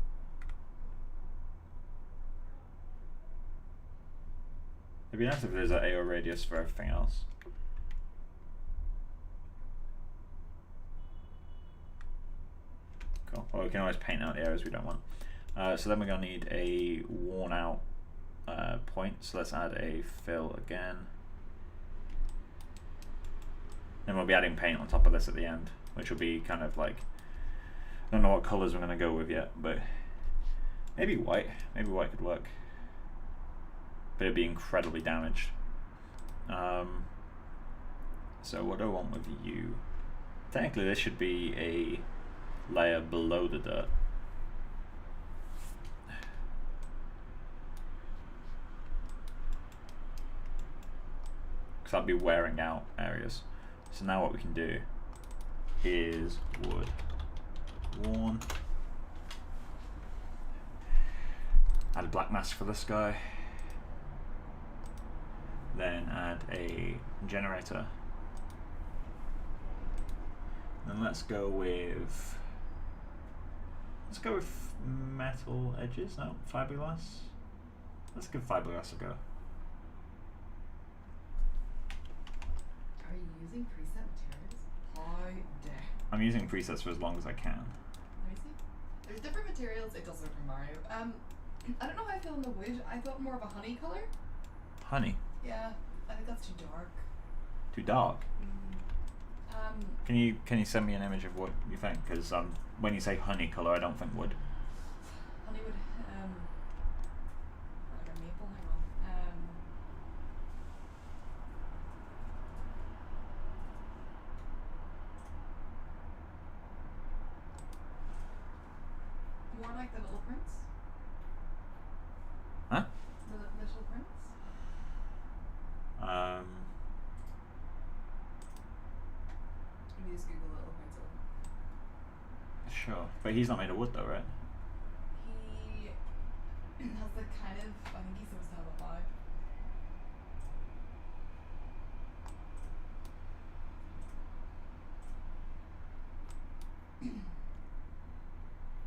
It'd be nice if there's an AO radius for everything else. Cool. Well, we can always paint out the areas we don't want. So then we're going to need a worn out point. So let's add a fill again. Then we'll be adding paint on top of this at the end, which will be kind of like, I don't know what colors we're going to go with yet, but maybe white. Maybe white could work. But it'd be incredibly damaged. So what do I want with you? Technically this should be a layer below the dirt. Because I'll be wearing out areas. So now what we can do is wood worn. Add a black mask for this guy. Then add a generator. And let's go with metal edges. No, fiberglass. Let's give fiberglass a go. Are you using preset materials? How dare. I'm using presets for as long as I can. Let me see. There's different materials. It does look from Mario. I don't know how I feel in the wood. I thought more of a honey color. Honey? Yeah, I think that's too dark. Too dark? Mm. Can you send me an image of what you think? Because when you say honey color, I don't think wood. Honey would, like a maple, hang on. more like the Little Prince? Huh? The Little Prince? Let me just Google Little Prince. Sure, but he's not made of wood though, right? He has the kind of, I think he's supposed to have a vibe.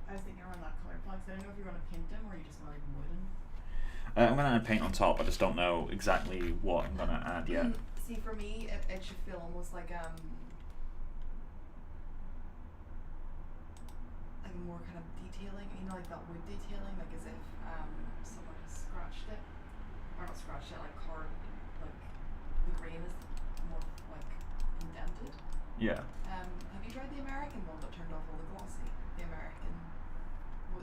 I was thinking around that colour palette, so I don't know if you're going to paint him or you just want like wooden. I'm going to paint on top, I just don't know exactly what I'm going to add yet. See, for me, it should feel almost like more kind of detailing, you know, like that wood detailing, like as if someone has scratched it, or not scratched it, like carved, like the grain is more like indented. Yeah. Have you tried the American one that turned off all the glossy? The American,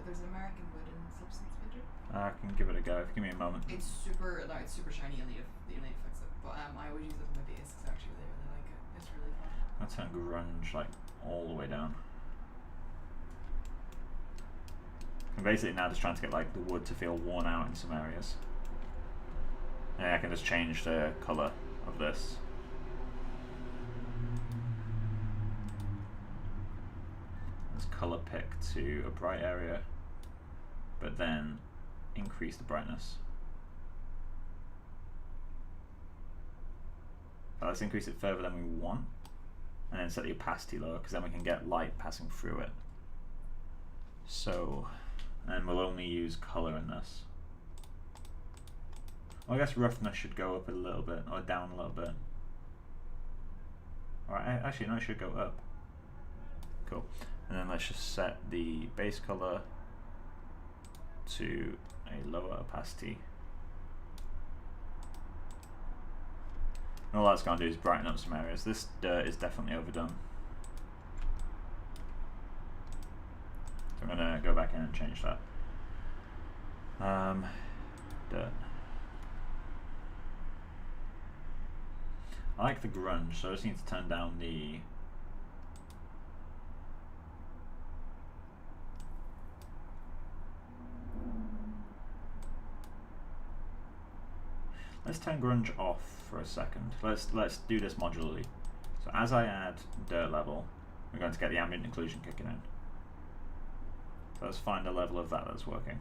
there's an American wood and substance painter. I can give it a go. Give me a moment. It's super, no, it's super shiny. You need to fix it. But I always use it for my base because I actually really like it. It's really fun. I'll turn grunge like all the way down. I'm basically now just trying to get like the wood to feel worn out in some areas. And I can just change the colour of this. Let's colour pick to a bright area, but then increase the brightness. So let's increase it further than we want, and then set the opacity lower, because then we can get light passing through it. So, and we'll only use colour in this. Well, I guess roughness should go up a little bit, or down a little bit. Alright, actually no, it should go up. Cool. And then let's just set the base colour to a lower opacity. And all that's going to do is brighten up some areas. This dirt is definitely overdone. So I'm going to go back in and change that. Dirt. I like the grunge, so I just need to turn down the let's turn grunge off for a second. Let's do this modularly. So as I add dirt level, we're going to get the ambient occlusion kicking in. So let's find a level of that that's working.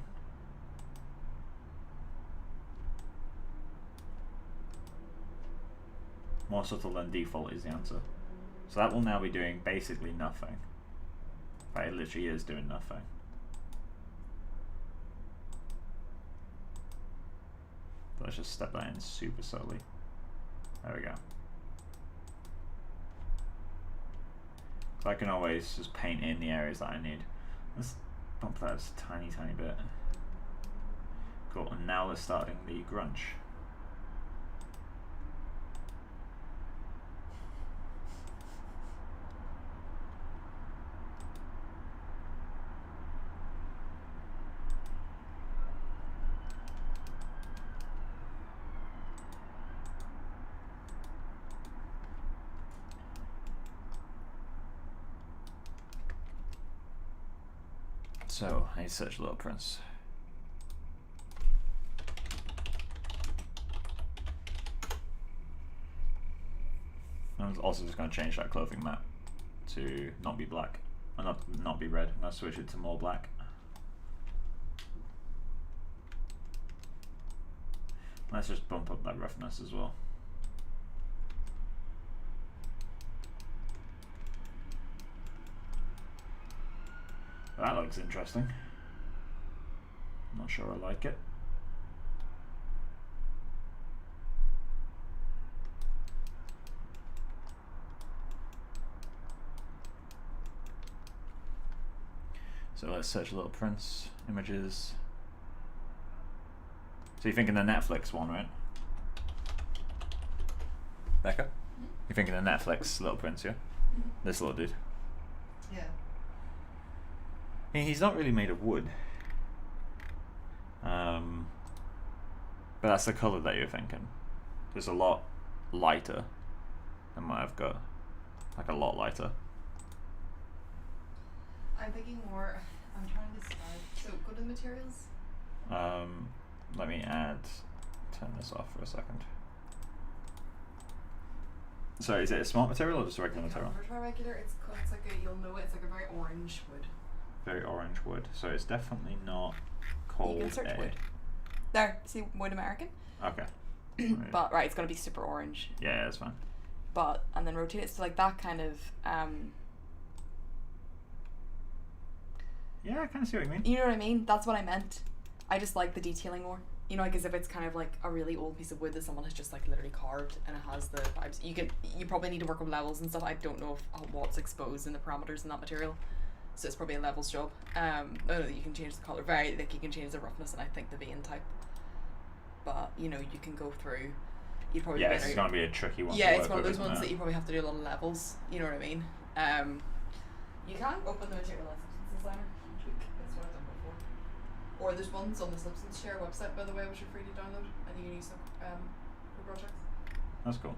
More subtle than default is the answer. So that will now be doing basically nothing. But it literally is doing nothing. So let's just step that in super slowly. There we go. So I can always just paint in the areas that I need. Let's bump that just a tiny, tiny bit. Cool, and now we're starting the grunge. So I need to search Little Prince. I'm also just going to change that clothing map to not be black, or not be red. I'm going to switch it to more black. Let's just bump up that roughness as well. That looks interesting. I'm not sure I like it. So let's search Little Prince images. So you're thinking the Netflix one, right? Becca? You're thinking the Netflix Little Prince, yeah? This little dude. Yeah. I mean, he's not really made of wood. But that's the colour that you're thinking. It's a lot lighter than what I've got. Like a lot lighter. I'm thinking more, I'm trying to describe. So go to the materials. Let me turn this off for a second. So is it a smart material or just a regular material? Try regular. It's like a, you'll know it, it's like a very orange wood. Very orange wood. So it's definitely not cold. You can search wood. There, see wood American? Okay. But right, it's gonna be super orange. Yeah, that's fine. But and then rotate it to like that kind of yeah, I kinda see what you mean. you know what I mean? That's what I meant. I just like the detailing more. You know, like as if it's kind of like a really old piece of wood that someone has just like literally carved and it has the vibes. You probably need to work with levels and stuff. I don't know if what's exposed in the parameters in that material. So it's probably a levels job. You can change the colour, you can change the roughness and I think the vein type. But you know, you can go through. You'd probably it's gonna be a tricky one. Yeah, it's one of those ones that you probably have to do a lot of levels. You know what I mean? You can open the material and substance designer. That's what I've done before. Or there's ones on the Substance Share website, by the way, which are free to download, and you can use them for projects. That's cool.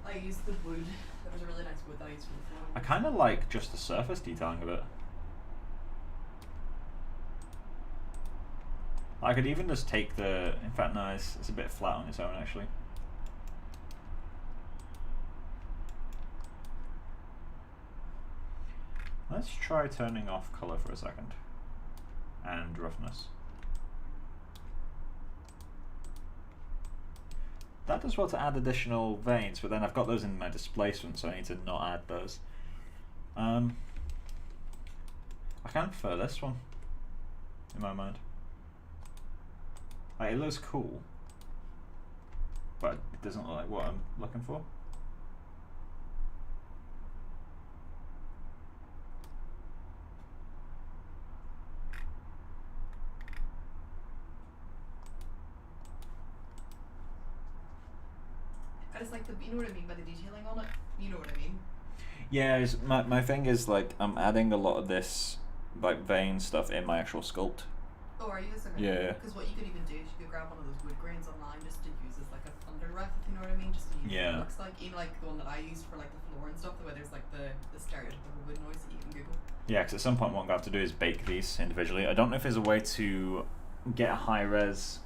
I used the wood. There was a really nice wood that I used for the floor. I kind of like just the surface detailing of it. I could even just take the. In fact, no, it's a bit flat on its own actually. Let's try turning off color for a second and roughness. That does well to add additional veins, but then I've got those in my displacement, so I need to not add those. I kind of prefer this one in my mind. Like, it looks cool, but it doesn't look like what I'm looking for. I just like the, you know what I mean by the detailing on it? You know what I mean? Yeah, my thing is like I'm adding a lot of this like vein stuff in my actual sculpt. Oh, are you? That's okay. Yeah. Because what you could even do is you could grab one of those wood grains online just to use as like a thunder ref, if you know what I mean? Just to use what it looks like. Even like the one that I used for like the floor and stuff, the way there's like the stereotypical wood noise that you can Google. Yeah, because at some point what I'm going to have to do is bake these individually. I don't know if there's a way to get a high res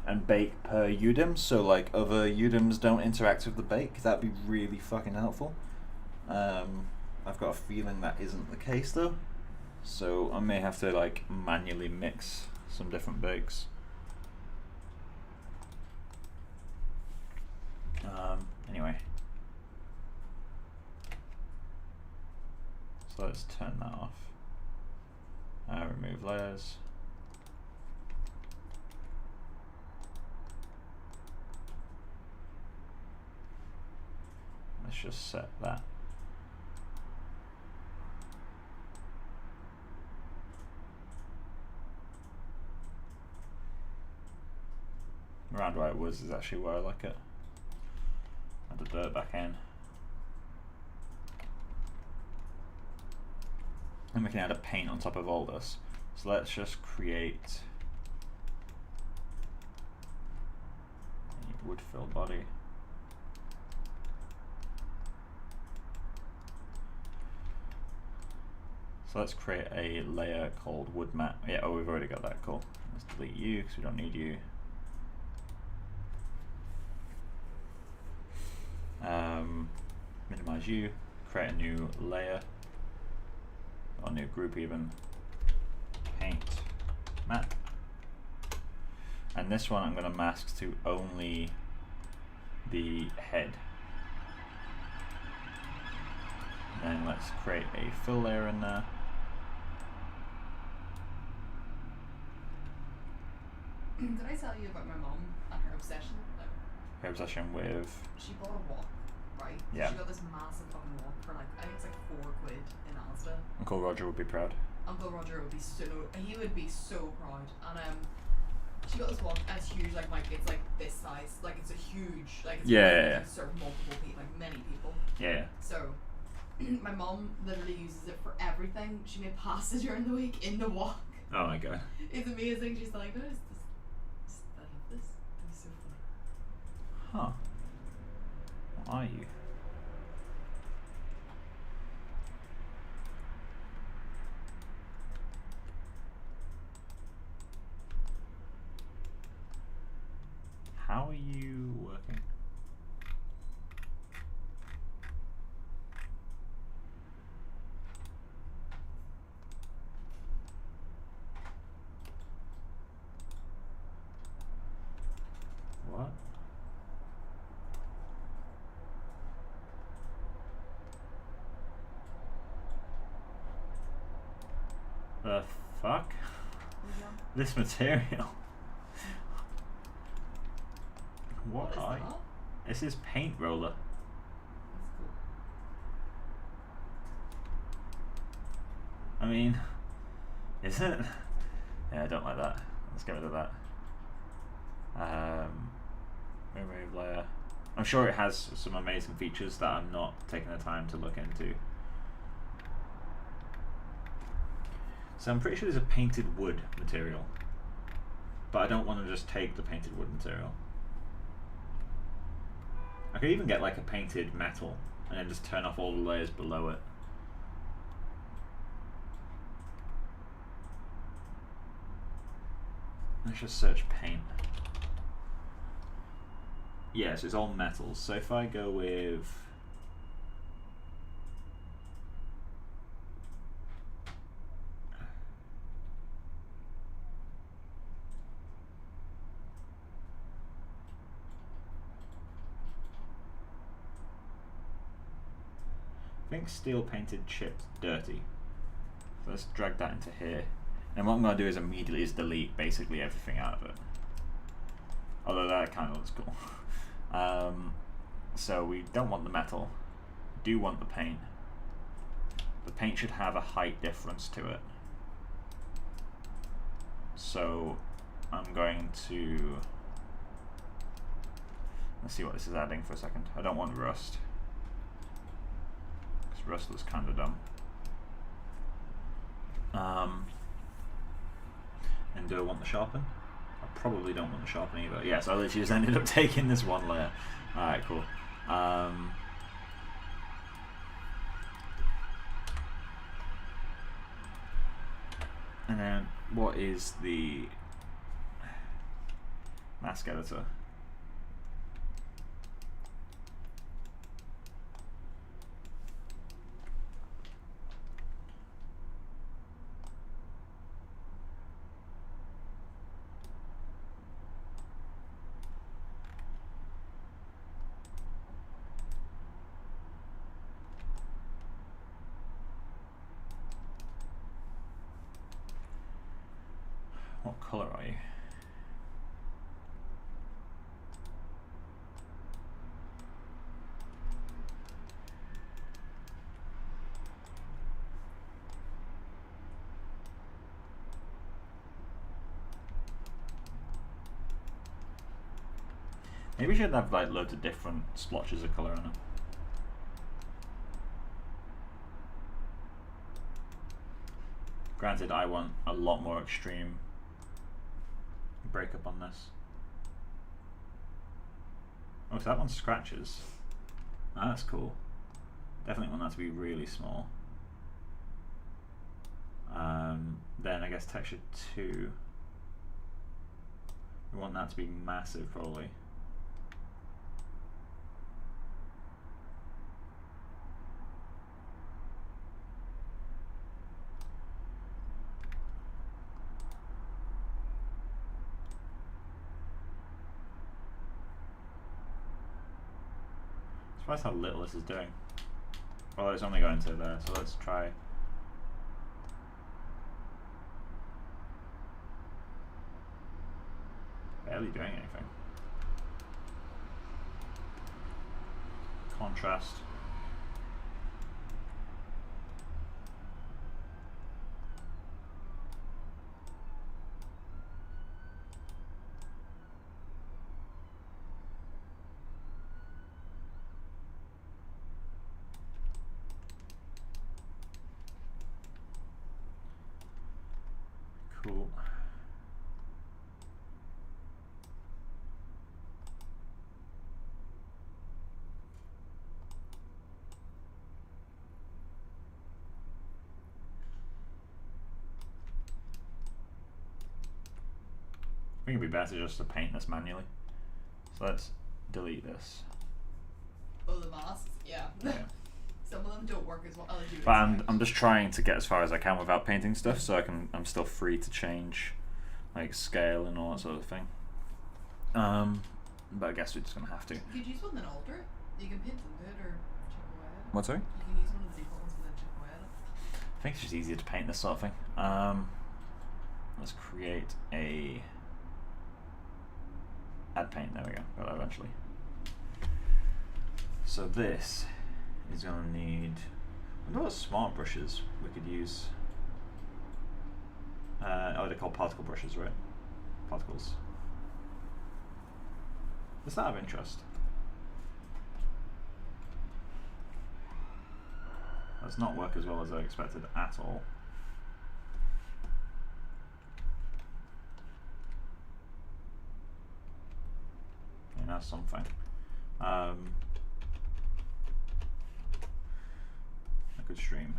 and bake per UDIM, so like other UDIMs don't interact with the bake. That'd be really fucking helpful. I've got a feeling that isn't the case though, so I may have to like manually mix some different bakes. Anyway, so let's turn that off. Remove layers. Let's just set that. Around where it was is actually where I like it. Add the dirt back in. And we can add a paint on top of all this. So let's just create a wood fill body. So let's create a layer called wood mat. Yeah, oh, we've already got that. Cool. Let's delete you because we don't need you. Minimize you. Create a new layer, or new group even. Paint mat. And this one I'm going to mask to only the head. And then let's create a fill layer in there. Did I tell you about my mom and her obsession? No. Her obsession with. She bought a wok, right? Yeah. She got this massive fucking wok for like, I think it's like £4 in Asda. Uncle Roger would be proud. Uncle Roger would be he would be so proud. And she got this wok and it's huge, like Mike, it's like this size, like it's a huge, like it's yeah. Like, serve multiple people, like many people. Yeah. So my mom literally uses it for everything. She made pasta during the week in the wok. Oh my god. It's amazing. She's like, no, I love this. It's so funny. Huh. What are you? How are you working? What? The fuck? Yeah. This material. What What is are that? you? This is paint roller. That's cool. I mean, is it? Yeah, I don't like that. Let's get rid of that. Remove layer. I'm sure it has some amazing features that I'm not taking the time to look into. So I'm pretty sure there's a painted wood material, but I don't want to just take the painted wood material. I could even get like a painted metal and then just turn off all the layers below it. Let's just search paint. Yes, it's all metals. So if I go with I think steel painted chips dirty. So let's drag that into here. And what I'm going to do is immediately is delete basically everything out of it. Although that kind of looks cool. So we don't want the metal. We do want the paint. The paint should have a height difference to it. So I'm going to... Let's see what this is adding for a second. I don't want rust. Because rust looks kind of dumb. And do I want the sharpen? I probably don't want the sharpen either. Yeah, so I literally just ended up taking this one layer. Alright, cool. And then what is the mask editor? What color are you? Maybe we should have like loads of different splotches of color on them. Granted, I want a lot more extreme breakup on this. Oh, so that one scratches. Oh, that's cool. Definitely want that to be really small. Then I guess texture 2. We want that to be massive, probably. Surprised how little this is doing. Well, it's only going to there, so let's try. Barely doing anything. Contrast. Cool. I think it'd be better just to paint this manually. So let's delete this. Oh, the masks? Yeah. Yeah. Some of them don't work as well as you But expect. I'm just trying to get as far as I can without painting stuff, so I'm still free to change like scale and all that sort of thing. But I guess we're just gonna have to. You could use one and alter it. You can paint into it or chip away at it. What, sorry? You can use one of the default ones and then chip away at it. I think it's just easier to paint this sort of thing. Let's create a add paint. There we go. Got that eventually. So this is going to need. I wonder what smart brushes we could use. Oh, they're called particle brushes, right? Particles. Is that of interest? Does not work as well as I expected at all. Okay, that's something. A good stream.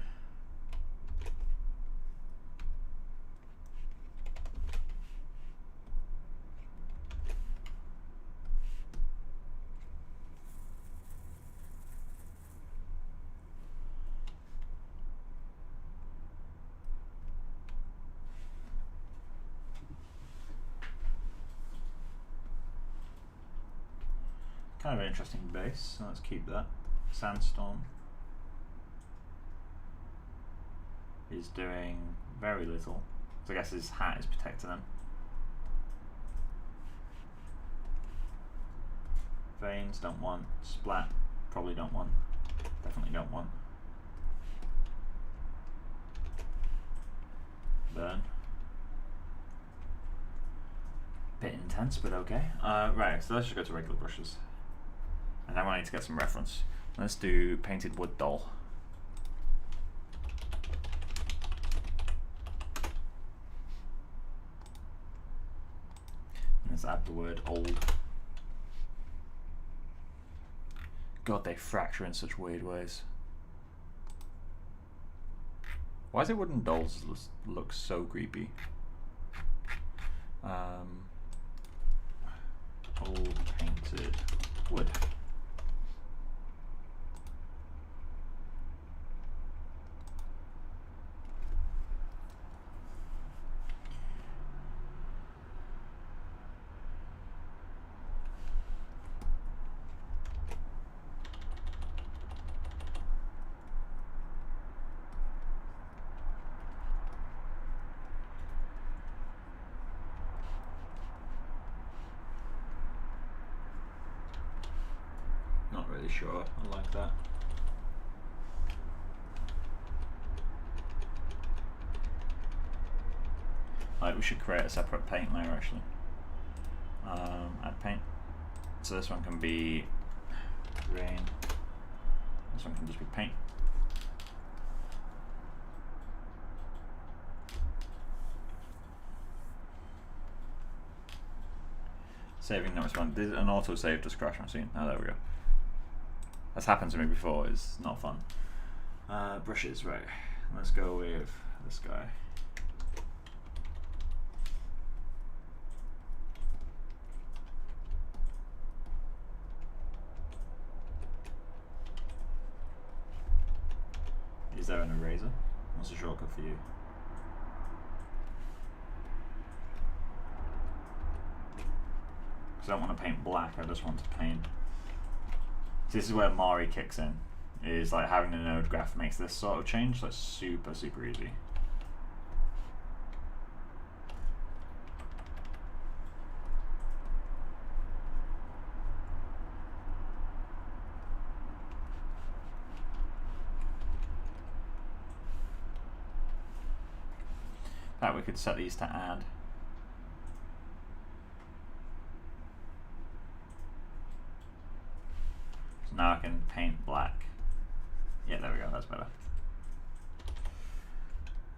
Kind of an interesting base, so let's keep that. Sandstorm is doing very little, so I guess his hat is protecting him. Veins, don't want. Splat, probably don't want. Definitely don't want. Burn. Bit intense, but okay. Right, so let's just go to regular brushes. And now I need to get some reference. Let's do painted wood doll. Let's add the word old. God, they fracture in such weird ways. Why does it wooden dolls look so creepy? Old painted wood. Not really sure. I like that. Like, we should create a separate paint layer actually. Add paint. So this one can be rain. This one can just be paint. Saving no response. Did an auto save just crash my scene? Oh, there we go. That's happened to me before. It's not fun. Brushes, right. Let's go with this guy. Is there an eraser? What's a shortcut for you? Because I don't want to paint black, I just want to paint. So this is where Mari kicks in. Is like having a node graph makes this sort of change, so it's super, super easy. In fact, we could set these to add. So now I can paint black. Yeah, there we go, that's better.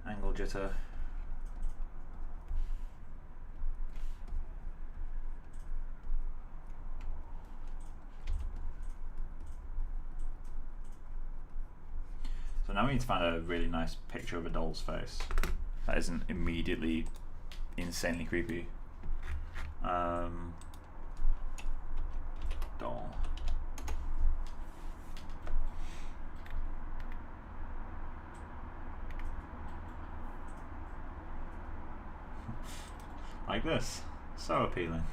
Angle jitter. So now we need to find a really nice picture of a doll's face that isn't immediately insanely creepy. doll. Like this. So appealing.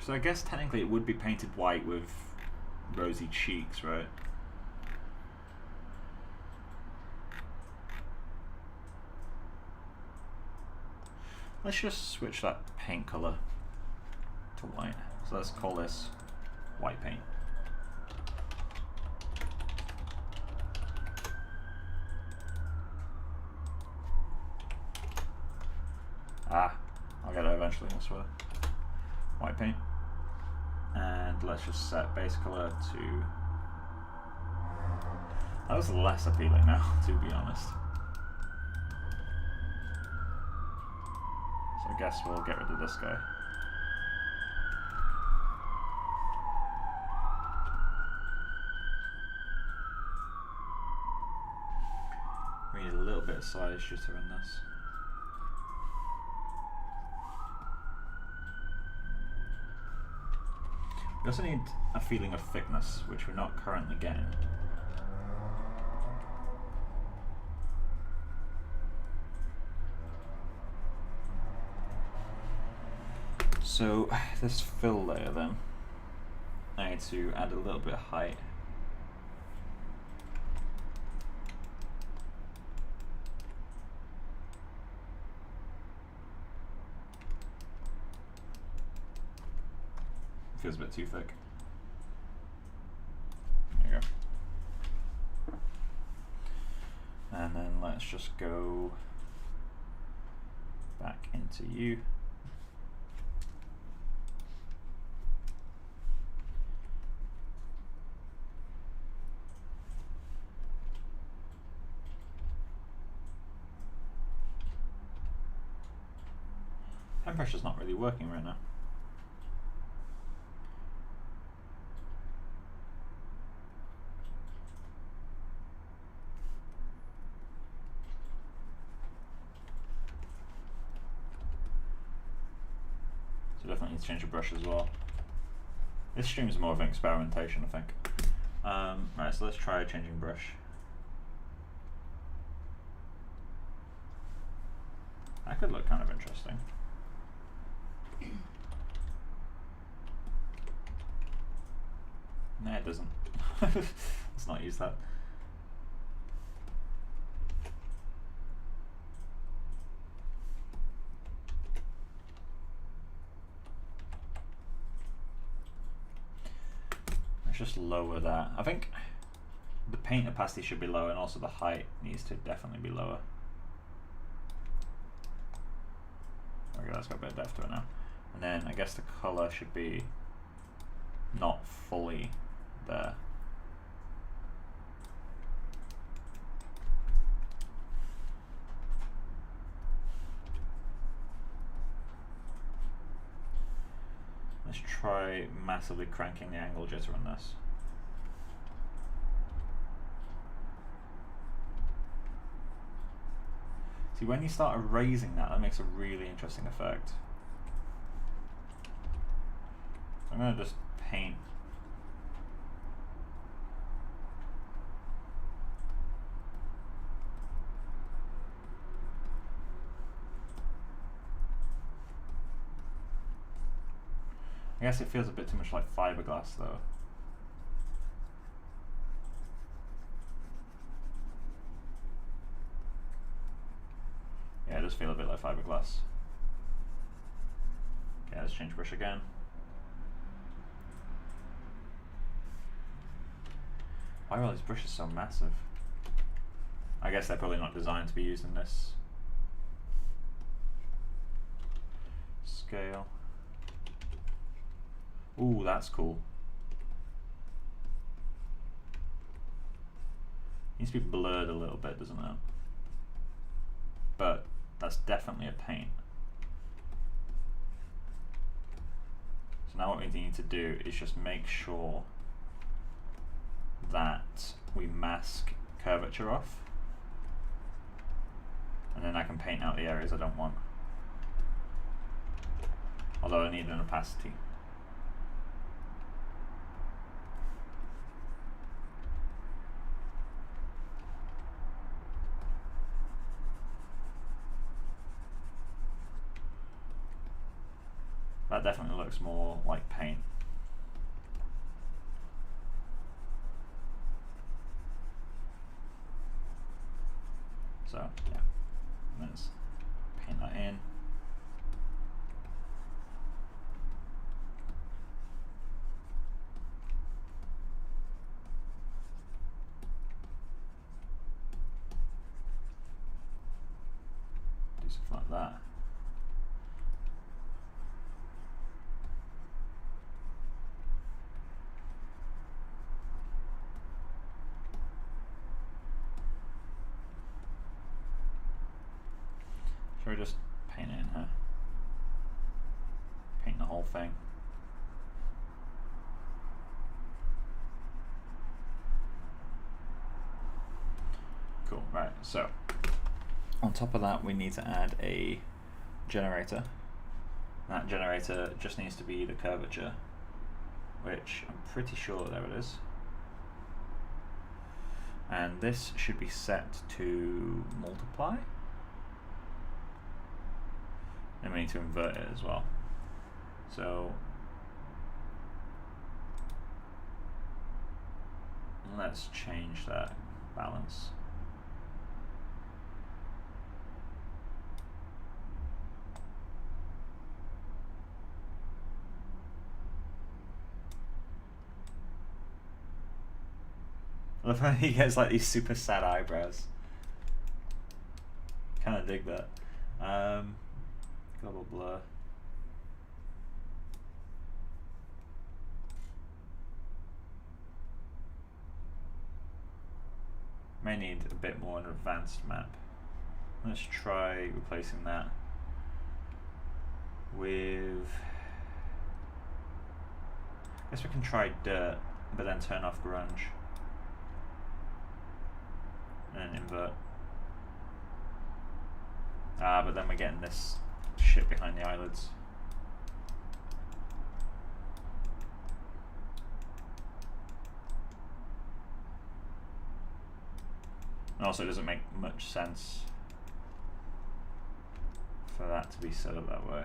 So I guess technically it would be painted white with rosy cheeks, right? Let's just switch that paint color to white. So let's call this white paint. Ah, I'll get it eventually, I swear. White paint. And let's just set base color to... That was less appealing now, to be honest. So I guess we'll get rid of this guy. We need a little bit of size jitter in this. We also need a feeling of thickness, which we're not currently getting. So this fill layer then, I need to add a little bit of height. Feels a bit too thick. There you go. And then let's just go back into you. Pen pressure's not really working right now. So definitely need to change the brush as well. This stream is more of an experimentation, I think. Right, so let's try changing brush. That could look kind of interesting. No, it doesn't. Let's not use that. Let's just lower that. I think the paint opacity should be lower, and also the height needs to definitely be lower. Okay, that's got a bit of depth to it now. And then I guess the color should be not fully there. Let's try massively cranking the angle jitter on this. See, when you start erasing that, that makes a really interesting effect. I'm going to just paint. I guess it feels a bit too much like fiberglass though. Yeah, it does feel a bit like fiberglass. Okay, let's change brush again. Why are all these brushes so massive? I guess they're probably not designed to be used in this scale. Ooh, that's cool. Needs to be blurred a little bit, doesn't it? But that's definitely a paint. So now what we need to do is just make sure that we mask curvature off, and then I can paint out the areas I don't want. although I need an opacity. That definitely looks more like paint. So yeah, let's paint that in. Do something like that. Should we just paint it in here? Paint the whole thing. Cool, right, so on top of that we need to add a generator. That generator just needs to be the curvature, which I'm pretty sure there it is. And this should be set to multiply. And we need to invert it as well. So let's change that balance. I love how he gets like these super sad eyebrows. Kind of dig that. Global blur. May need a bit more an advanced map. Let's try replacing that with, I guess we can try dirt, but then turn off grunge and invert. But then we're getting this shit behind the eyelids. And also it doesn't make much sense for that to be set up that way.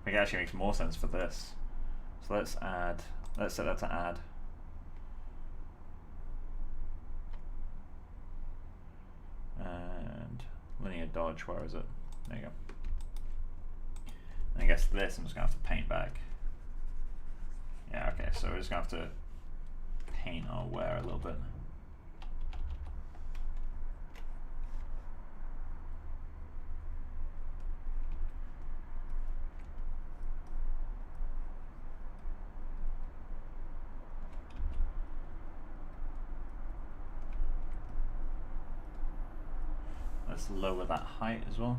I think it actually makes more sense for this. So let's set that to add. And linear dodge, where is it? There you go. And I guess this I'm just gonna have to paint back. Yeah, okay, so we're just gonna have to paint our wear a little bit. Let's lower that height as well.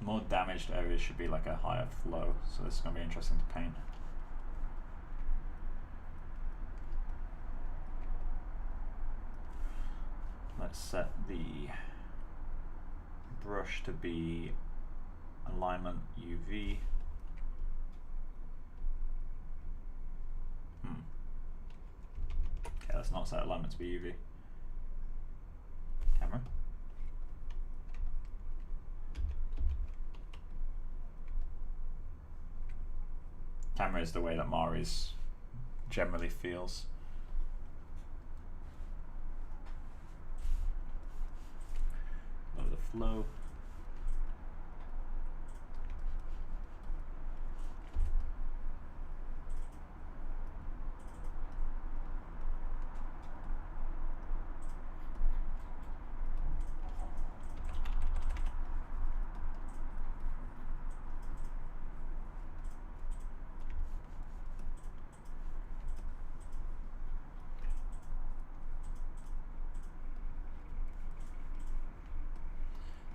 more damaged areas should be like a higher flow, so this is going to be interesting to paint. Let's set the brush to be alignment UV. Okay, let's not set alignment to be UV. Camera. Camera is the way that Mari's generally feels. Low the flow.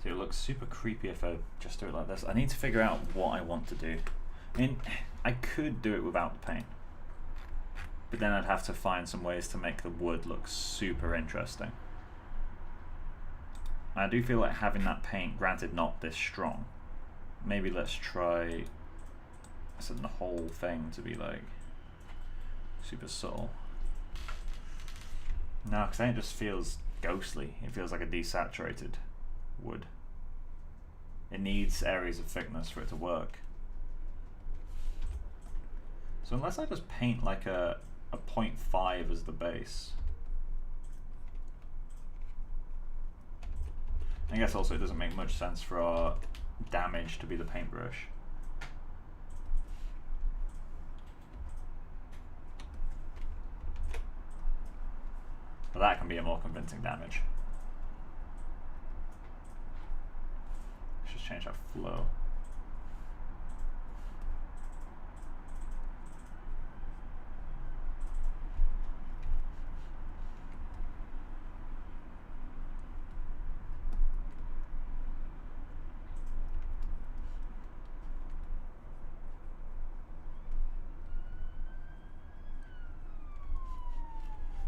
So it looks super creepy if I just do it like this. I need to figure out what I want to do. I mean, I could do it without the paint, but then I'd have to find some ways to make the wood look super interesting. I do feel like having that paint, granted not this strong, maybe let's try setting the whole thing to be like super subtle. No, because then it just feels ghostly. It feels like a desaturated wood. It needs areas of thickness for it to work. So unless I just paint like a 0.5 as the base. I guess also it doesn't make much sense for our damage to be the paintbrush. But that can be a more convincing damage. Let's just change our flow.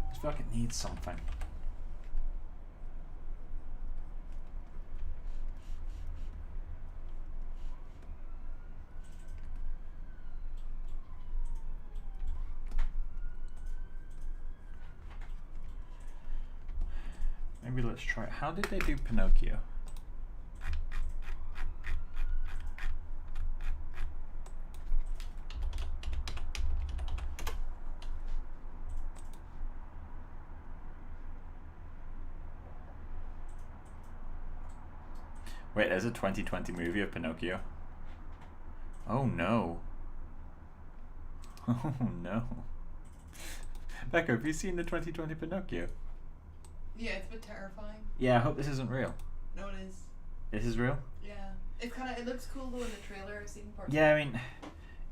I feel like it needs something. Maybe let's try. How did they do Pinocchio? Wait, there's a 2020 movie of Pinocchio? Oh no. Oh no. Becca, have you seen the 2020 Pinocchio? Yeah, it's a bit terrifying. Yeah, I hope this isn't real. No, it is. This is real? Yeah. It's kind of, it looks cool though in the trailer. I've seen parts. Yeah, I mean,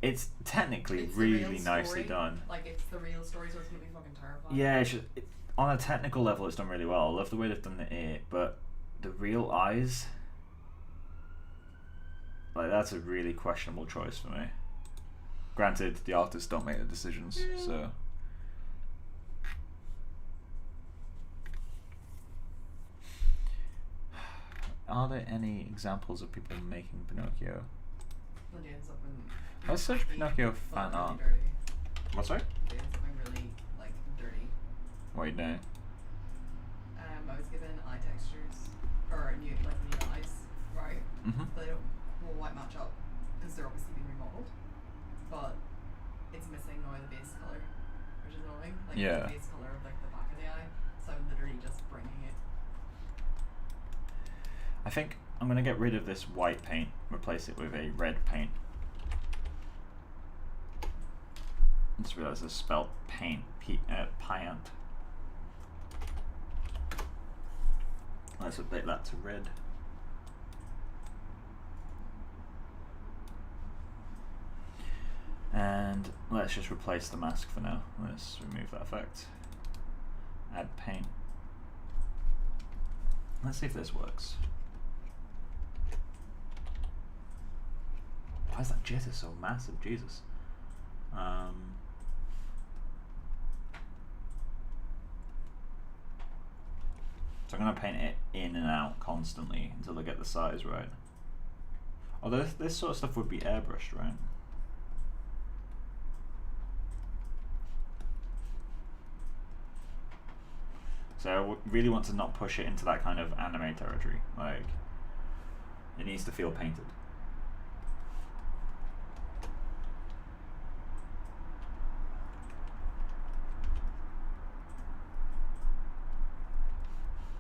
it's technically It's really the real nicely story. done. Like, it's the real story, so it's gonna be fucking terrifying. Yeah, on a technical level, it's done really well. I love the way they've done the ear, but the real eyes, like, that's a really questionable choice for me. Granted, the artists don't make the decisions, so. Are there any examples of people making Pinocchio? They're doing something. Let's search really Pinocchio fun, fan art. really dirty. What's right? Doing something really, like, dirty. What are you doing? I was given eye textures, or new eyes, right? Mm-hmm. But they don't quite match up because they're obviously being remodeled. But it's missing now the base color, which is annoying. Like, Yeah. the base color of like the back of the eye. So I'm literally just bringing it. I think I'm going to get rid of this white paint, replace it with a red paint. I just realised it's spelled paint, Pyant. Let's update that to red. And let's just replace the mask for now. Let's remove that effect. Add paint. Let's see if this works. Why is that jitter so massive? Jesus. So I'm going to paint it in and out constantly until I get the size right. Although this sort of stuff would be airbrushed, right? So I really want to not push it into that kind of anime territory. Like, it needs to feel painted.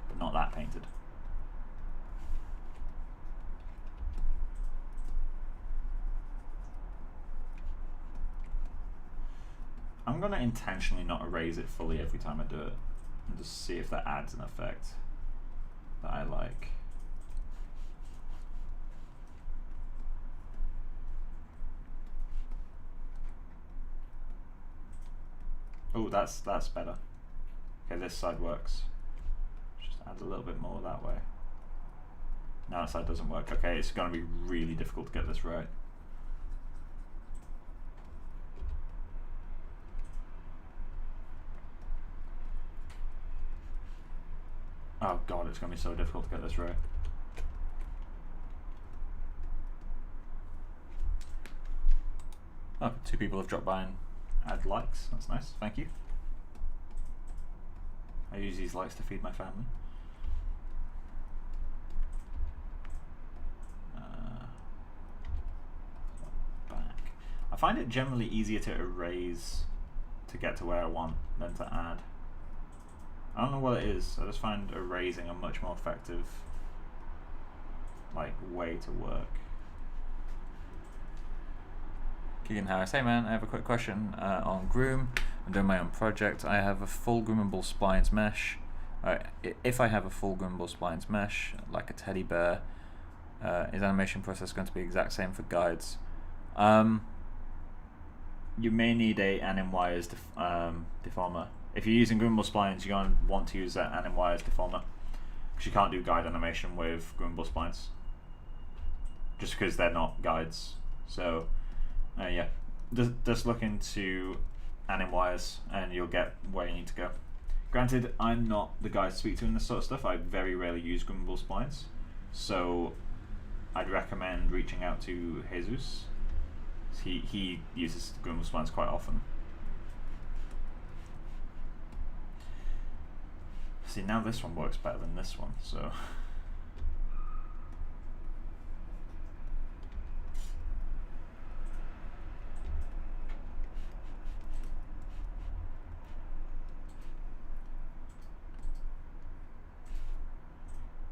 But not that painted. I'm going to intentionally not erase it fully every time I do it, and just see if that adds an effect that I like. Oh, that's better. Okay, this side works. Just add a little bit more that way. No, that side doesn't work. Okay, it's going to be really difficult to get this right. Oh god, it's going to be so difficult to get this right. Oh, 2 people have dropped by and add likes. That's nice, thank you. I use these likes to feed my family. Back. I find it generally easier to erase to get to where I want than to add. I don't know what it is, I just find erasing a much more effective way to work. Keegan Harris, hey man, I have a quick question on Groom. I'm doing my own project. I have a full groomable splines mesh. If I have a full groomable splines mesh, like a teddy bear, is animation process going to be exact same for guides? You may need a anim wires deformer. If you're using groomable splines, you're going to want to use that anim wires deformer, because you can't do guide animation with groomable splines, just because they're not guides. So yeah, just look into anim wires and you'll get where you need to go. Granted, I'm not the guy to speak to in this sort of stuff. I very rarely use groomable splines, so I'd recommend reaching out to Jesus. He uses groomable splines quite often. See, now this one works better than this one, so.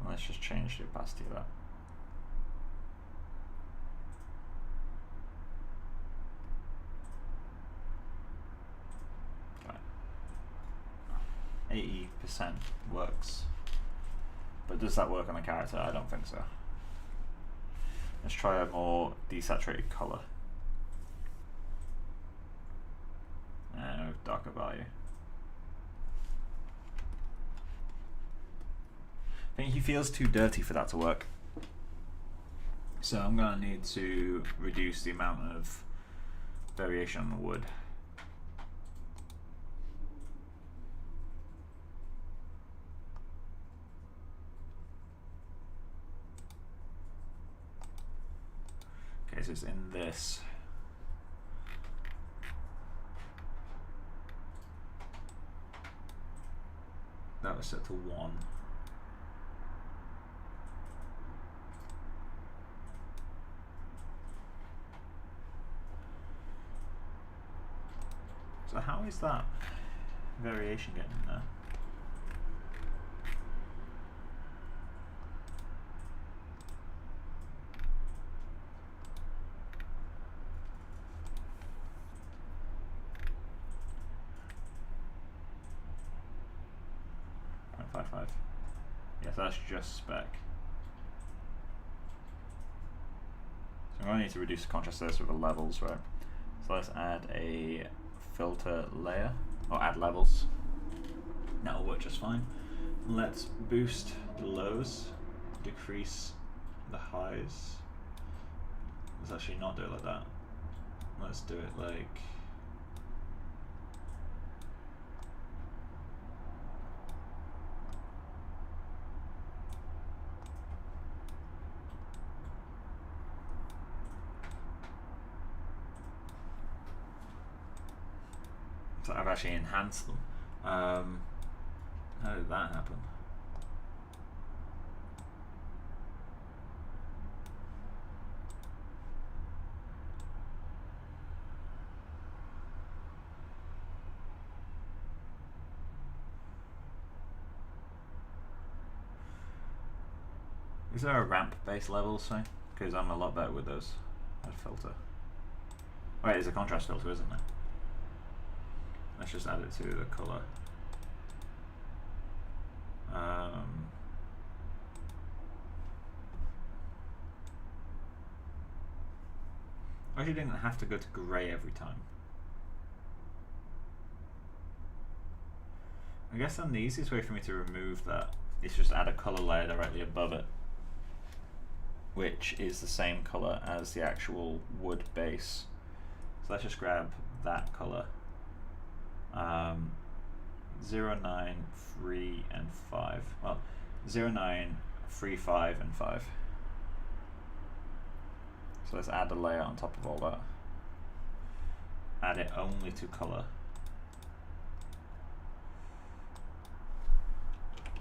Let's just change the opacity of that. Okay. 80% works. But does that work on a character? I don't think so. Let's try a more desaturated color. With darker value. I think he feels too dirty for that to work. So I'm going to need to reduce the amount of variation on the wood. Okay, so it's in this. That was set to 1. So how is that variation getting in there? .55. Yes, that's just spec. So I'm going to need to reduce the contrast of this with the levels, right? So let's add a filter layer, or add levels. That'll work just fine. Let's boost the lows, decrease the highs. Let's actually not do it like that. Let's do it like... So I've actually enhanced them. How did that happen? Is there a ramp-based level thing? Because I'm a lot better with those. Add filter. Wait, there's a contrast filter, isn't there? Let's just add it to the color. I actually didn't have to go to grey every time. I guess then the easiest way for me to remove that is just add a color layer directly above it, which is the same color as the actual wood base. So let's just grab that color. 0, 9, 3, and 5. Well, 0, 9, 3, 5, and 5. So let's add a layer on top of all that. Add it only to color.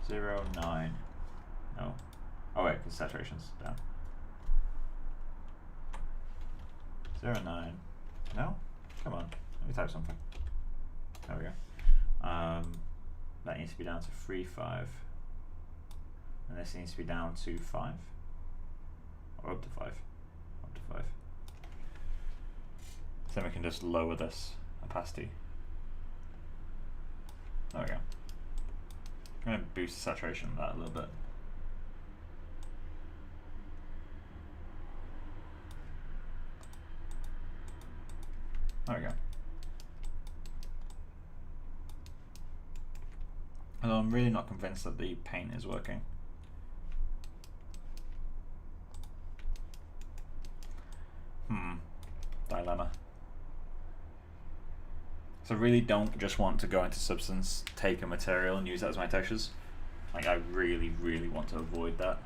0, 9. No. Oh wait, because saturation's down. 0, 9. No? Come on. Let me type something. There we go. That needs to be down to 3, 5. And this needs to be down to 5. Or up to 5. Up to 5. So then we can just lower this opacity. There we go. I'm going to boost the saturation of that a little bit. There we go. Although I'm really not convinced that the paint is working. Dilemma. So I really don't just want to go into Substance, take a material and use that as my textures. Like I really, really want to avoid that.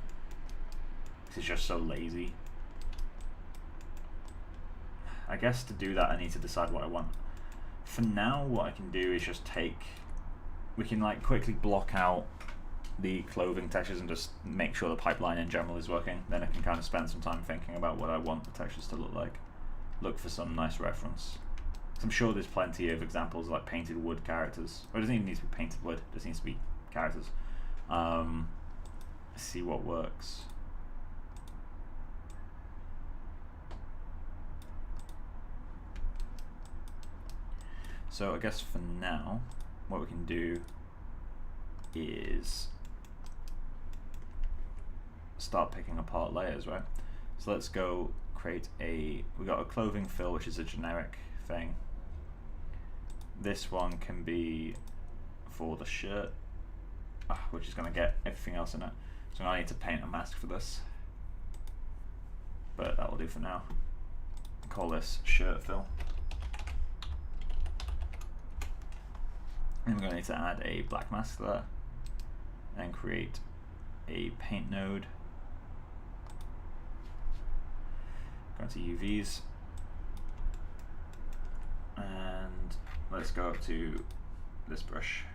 This is just so lazy. I guess to do that I need to decide what I want. For now what I can do is just take, we can like quickly block out the clothing textures and just make sure the pipeline in general is working. Then I can kind of spend some time thinking about what I want the textures to look like. Look for some nice reference. I'm sure there's plenty of examples like painted wood characters. Or it doesn't even need to be painted wood, it just needs to be characters. See what works. So I guess for now, what we can do is start picking apart layers, right? So let's go create we got a clothing fill, which is a generic thing. This one can be for the shirt, which is going to get everything else in it. So I need to paint a mask for this, but that will do for now. Call this shirt fill. And we're going to need to add a black mask to that, and create a paint node. Go to UVs, and let's go up to this brush.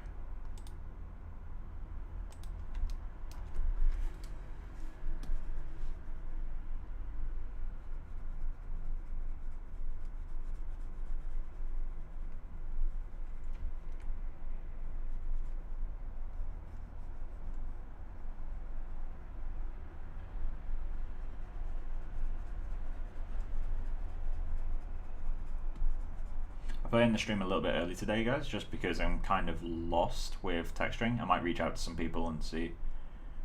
I put in the stream a little bit early today, guys, just because I'm kind of lost with texturing. I might reach out to some people and see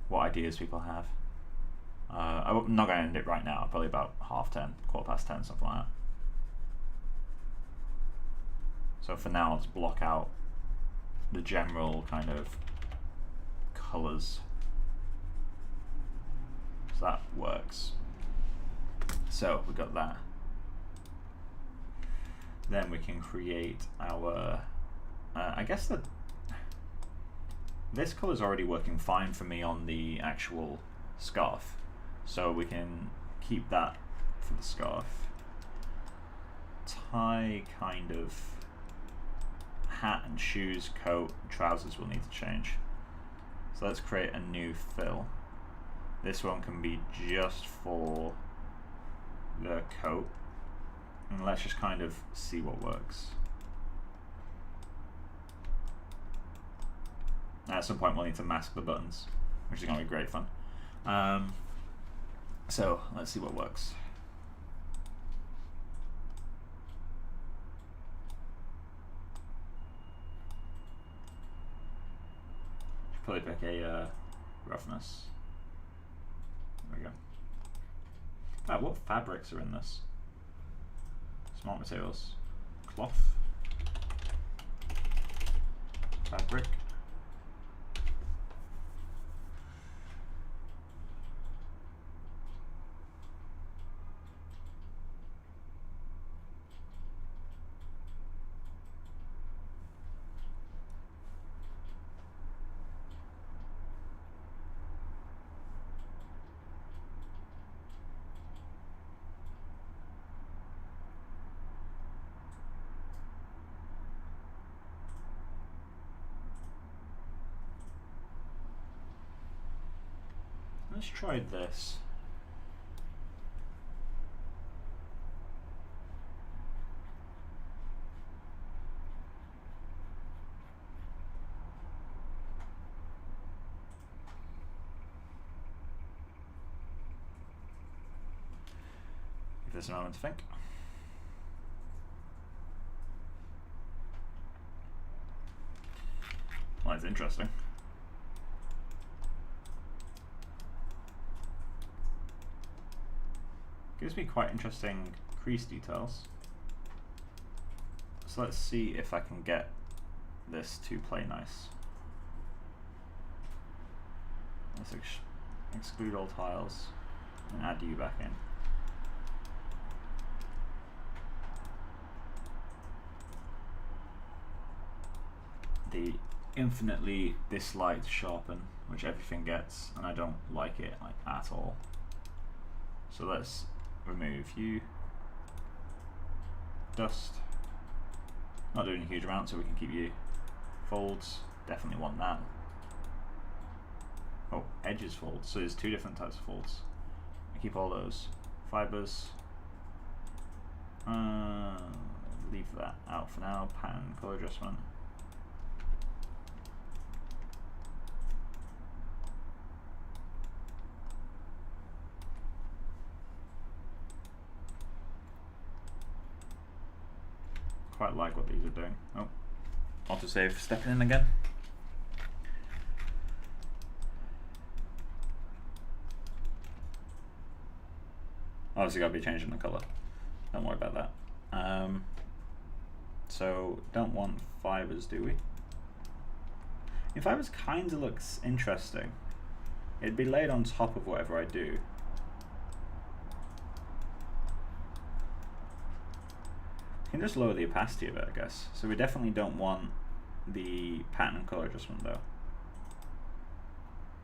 what ideas people have. I'm not going to end it right now, probably about 10:30, 10:15, something like that. So for now, I'll just block out the general kind of colors. So that works. So we got that. Then we can create our, I guess that this color is already working fine for me on the actual scarf. So we can keep that for the scarf. Tie, kind of, hat and shoes, coat, trousers will need to change. So let's create a new fill. This one can be just for the coat. And let's just kind of see what works. At some point we'll need to mask the buttons, which is going to be great fun. So let's see what works. Should probably pick a roughness. There we go. What fabrics are in this? Smart materials. Cloth. Fabric. Let's try this. Give this a moment to think. Well, it's interesting. Gives me quite interesting crease details. So let's see if I can get this to play nice. Let's exclude all tiles and add you back in. The infinitely disliked sharpen, which everything gets, and I don't like it like at all. So let's remove you. Dust. Not doing a huge amount, so we can keep you. Folds, definitely want that. Oh, edges folds. So there's two different types of folds. I keep all those. Fibers. Leave that out for now. Pattern, color adjustment. Quite like what these are doing. Oh, autosave stepping in again. Obviously got to be changing the color. Don't worry about that. So don't want fibers, do we? Fibers kind of looks interesting. It'd be laid on top of whatever I do. You can just lower the opacity of it, I guess. So we definitely don't want the pattern and color adjustment though.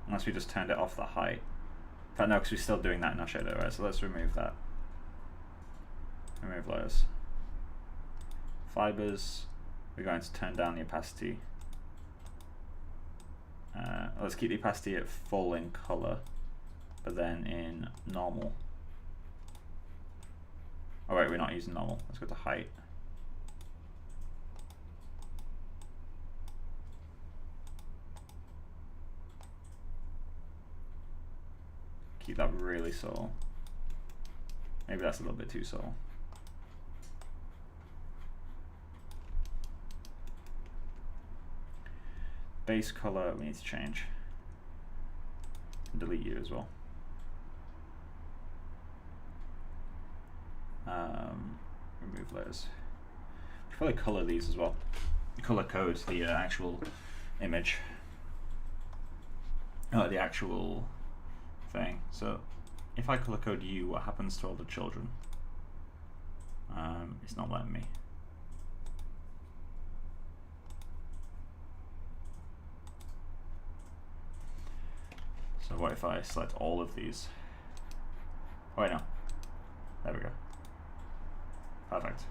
Unless we just turned it off the height. In fact, no, because we're still doing that in our shadow, right? So let's remove that. Remove layers. Fibers, we're going to turn down the opacity. Let's keep the opacity at full in color, but then in normal. Oh wait, we're not using normal. Let's go to height. Keep that really subtle. Maybe that's a little bit too subtle. Base color we need to change. And delete you as well. Remove layers. Should probably color these as well. Color code the actual image. Oh, the actual thing. So if I color code you, what happens to all the children? It's not letting me. So what if I select all of these? Oh wait, no. There we go. Perfect.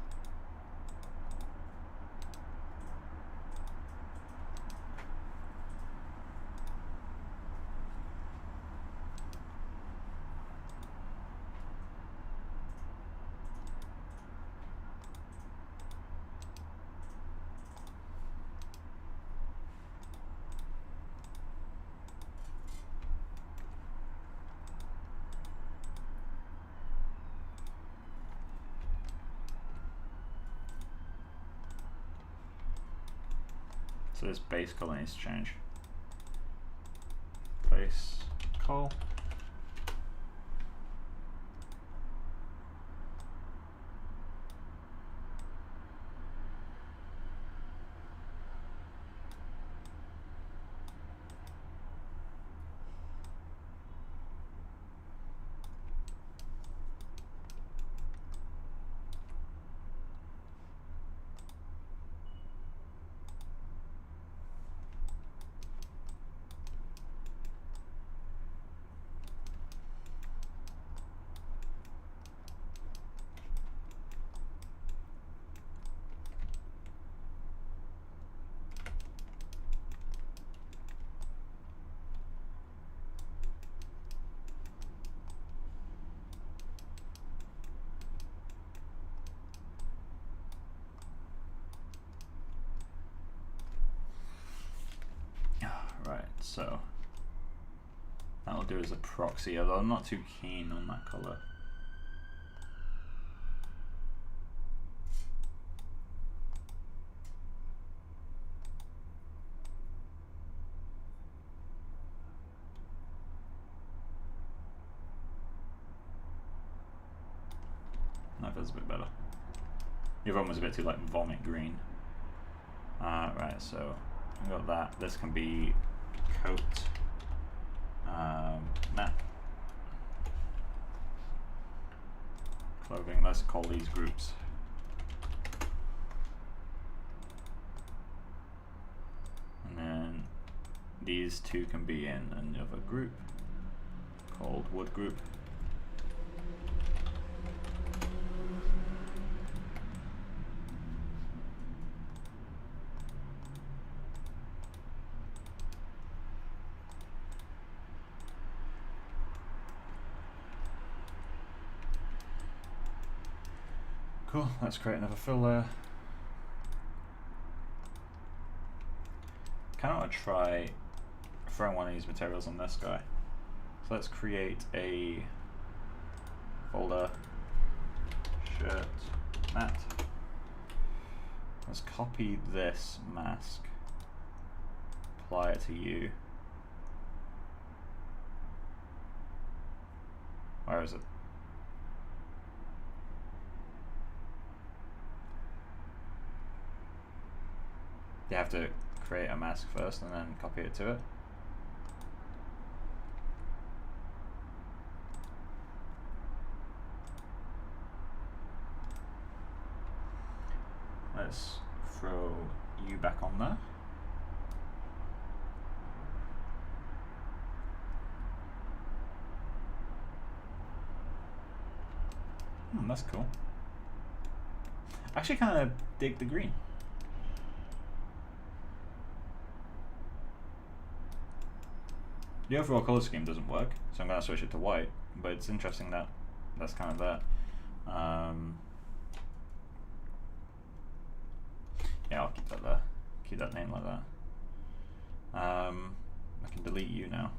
So this base color needs to change. Base col. Right, so that'll do as a proxy, although I'm not too keen on that color. That feels a bit better. The other one was a bit too like vomit green. Right, so we got that. This can be coat map clothing. Let's call these groups. And then these two can be in another group called wood group. Cool, let's create another filler. Kind of want to try throwing one of these materials on this guy. So let's create a folder, shirt, mat. Let's copy this mask, apply it to you. Where is it? You have to create a mask first and then copy it to it. Let's throw you back on there. That's cool. I actually kind of dig the green. The overall color scheme doesn't work, so I'm going to switch it to white, but it's interesting that that's kind of that. Yeah, I'll keep that there. Keep that name like that. I can delete you now.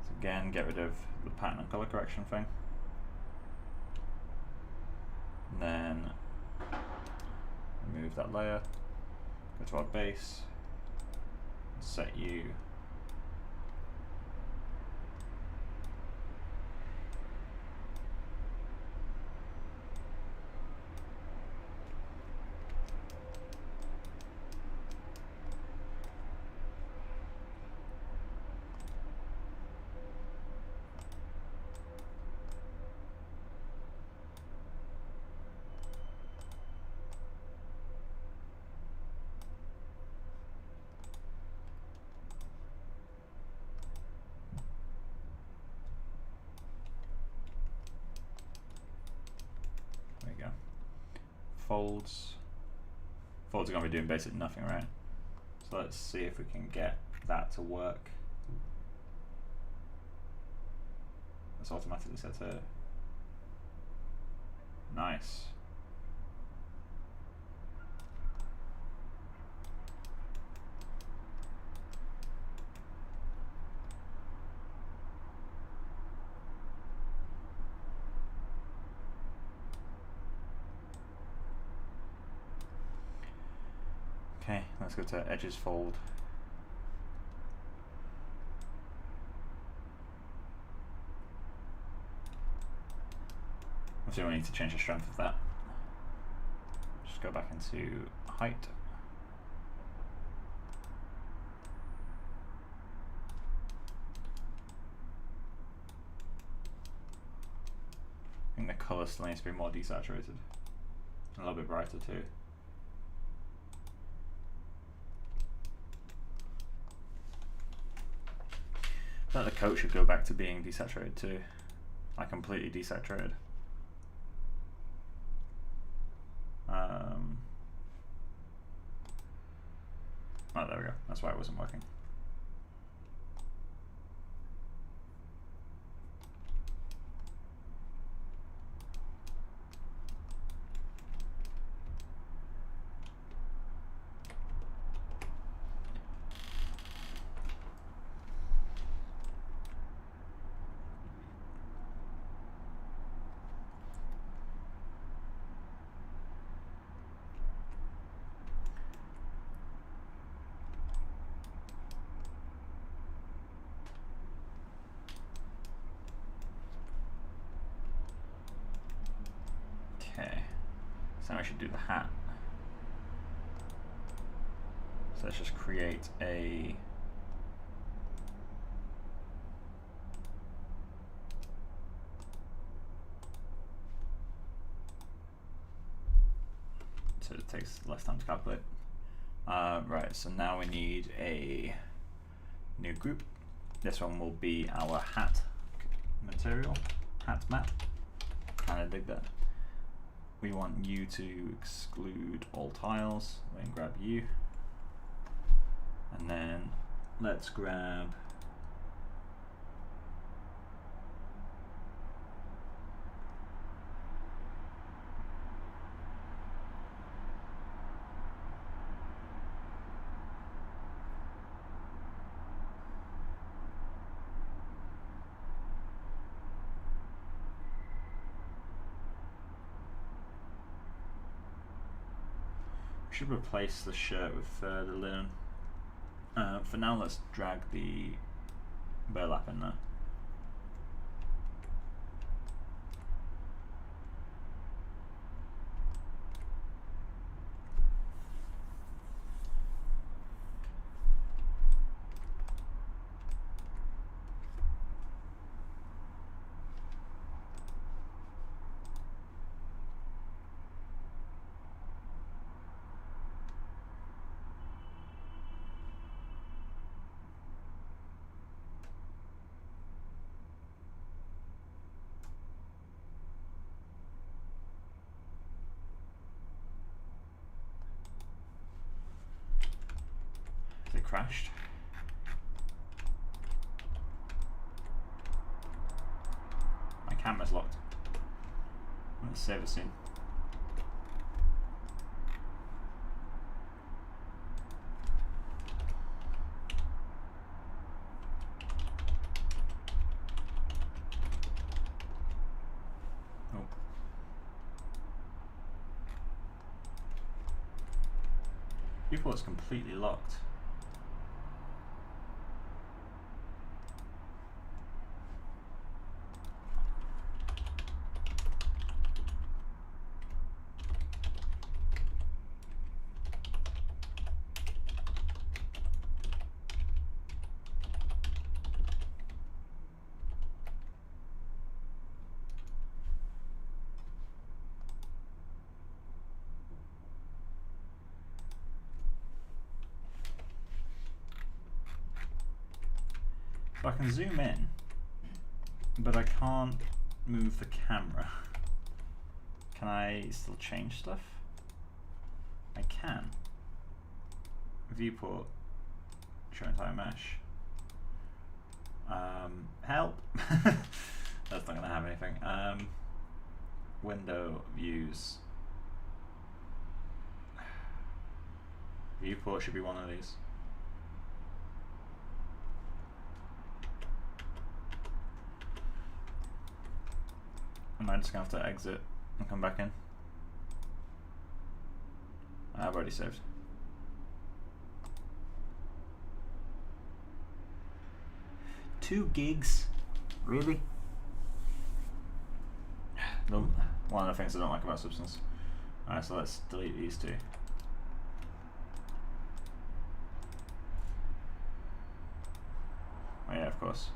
So again, get rid of the pattern and color correction thing. And then remove that layer, go to our base, set you. folds. Folds are going to be doing basically nothing, right? So let's see if we can get that to work. That's automatically set to nice. Okay, let's go to edges fold. Obviously we need to change the strength of that. Just go back into height. I think the colour still needs to be more desaturated. A little bit brighter too. I think the coat should go back to being desaturated too. Like completely desaturated. Oh, there we go. That's why it wasn't working. Okay, so now we should do the hat. So let's just create a so it takes less time to calculate. Right, so now we need a new group. This one will be our hat material, hat map. Kind of dig that. We want you to exclude all tiles. We can grab you. And then let's grab should replace the shirt with the linen. For now, let's drag the burlap in there. It crashed. My camera's locked. Let's save it soon. Oh. People, it's completely locked. So I can zoom in, but I can't move the camera. Can I still change stuff? I can. Viewport, show entire mesh. Help. That's not gonna have anything. Window views. Viewport should be one of these. Am I just gonna have to exit and come back in? I've already saved. $2 gigs? Really? No, one of the things I don't like about Substance. Alright, so let's delete these two. Oh yeah, of course.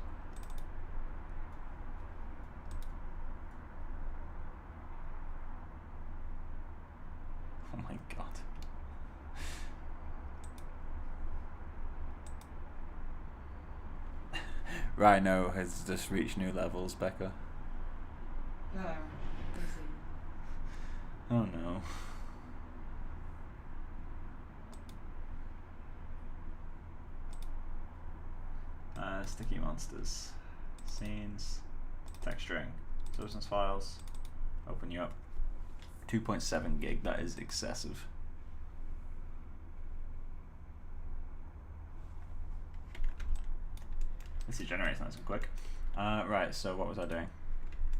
Oh my god. Rhino has just reached new levels, Becca. Oh no. StickyMonsters. Scenes. Texturing. Substance files. Open you up. 2.7 gig, that is excessive. This is generating nice and quick. Right, so what was I doing?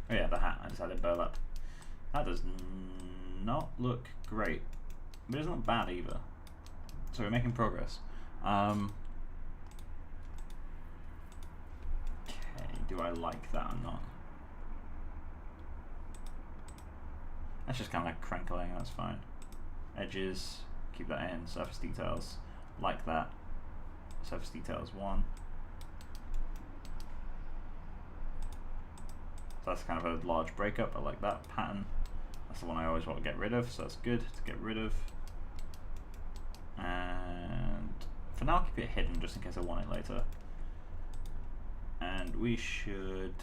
Oh yeah, the hat. I decided to burlap. That does not look great, but it's not bad either. So we're making progress. Okay, do I like that or not? That's just kind of like crinkling, that's fine. Edges, keep that in. Surface details, like that. Surface details 1. So that's kind of a large breakup, I like that. Pattern, that's the one I always want to get rid of, so that's good to get rid of. And for now I'll keep it hidden just in case I want it later. And we should...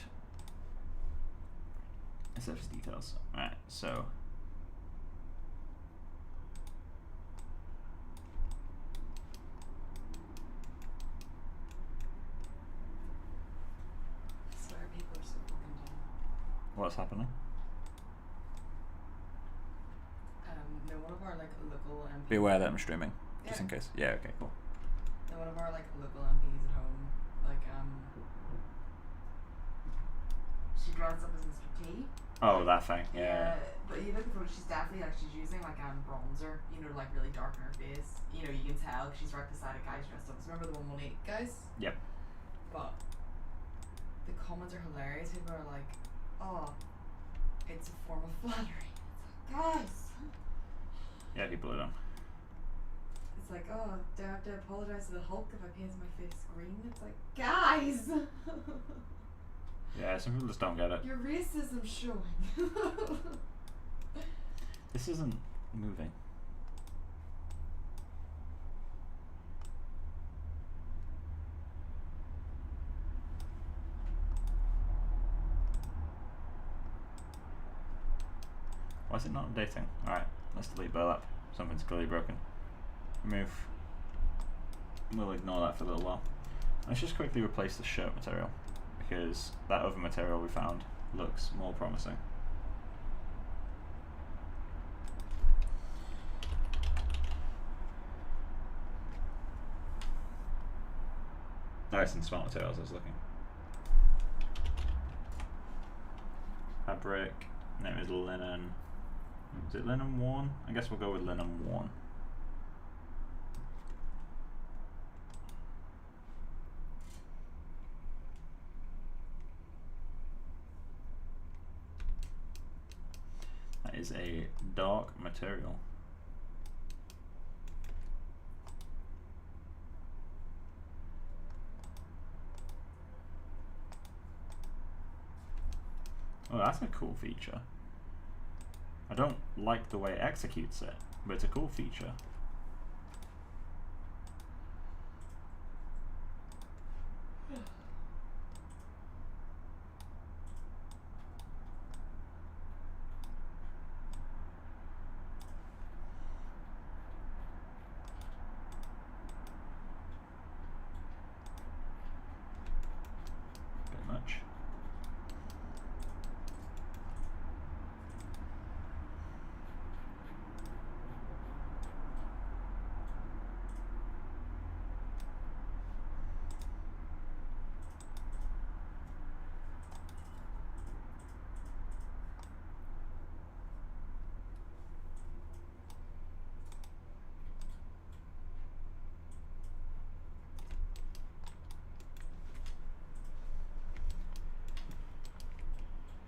surface details. Alright, so... Sorry, people are so fucking dumb. What's happening? No, one of our like local MPs. Be aware that I'm streaming, just in case. Yeah, okay, cool. No, one of our like local MPs at home, like she dressed up as Mr. T. Oh, that thing, yeah. But you look at her, she's definitely like, she's using like bronzer, you know, to like really darken her face. You know, you can tell she's right beside a guy dressed up. So remember the 118 guys? Yep. But the comments are hilarious. People are like, oh, it's a form of flattery. It's like, guys. Yeah, people are dumb. It's like, oh, do I have to apologize to the Hulk if I paint my face green? It's like, guys. Yeah, some people just don't get it. Your racism showing. This isn't moving. Why is it not updating? Alright, let's delete burlap. Something's clearly broken. Remove. We'll ignore that for a little while. Let's just quickly replace the shirt material, because that other material we found looks more promising. Nice and smart materials I was looking. Fabric, name is linen. Is it linen 1? I guess we'll go with linen 1. That is a dark material. Oh, that's a cool feature. I don't like the way it executes it, but it's a cool feature.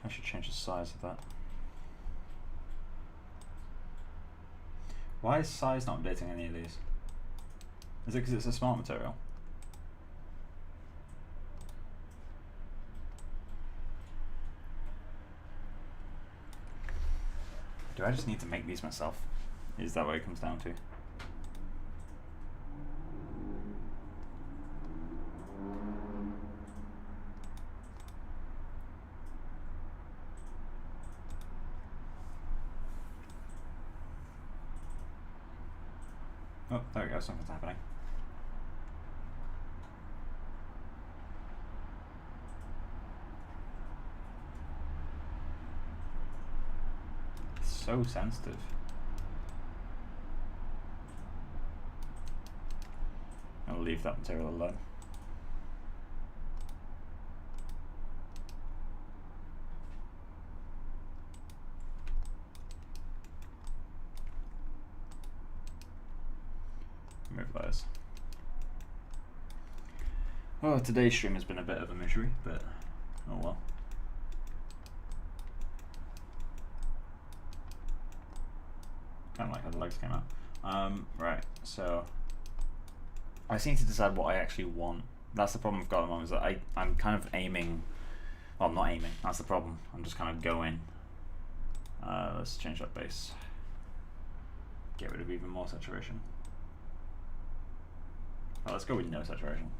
I should change the size of that. Why is size not updating any of these? Is it because it's a smart material? Do I just need to make these myself? Is that what it comes down to? Oh, there we go, something's happening. It's so sensitive. I'll leave that material alone. Move those. Well, today's stream has been a bit of a misery, but oh well. Kind of like how the legs came out. Right, so I just need to decide what I actually want. That's the problem I've got at the moment, is that I'm kind of aiming, well, I'm not aiming, that's the problem. I'm just kind of going. Let's change that base. Get rid of even more saturation. Oh, let's go with no saturation.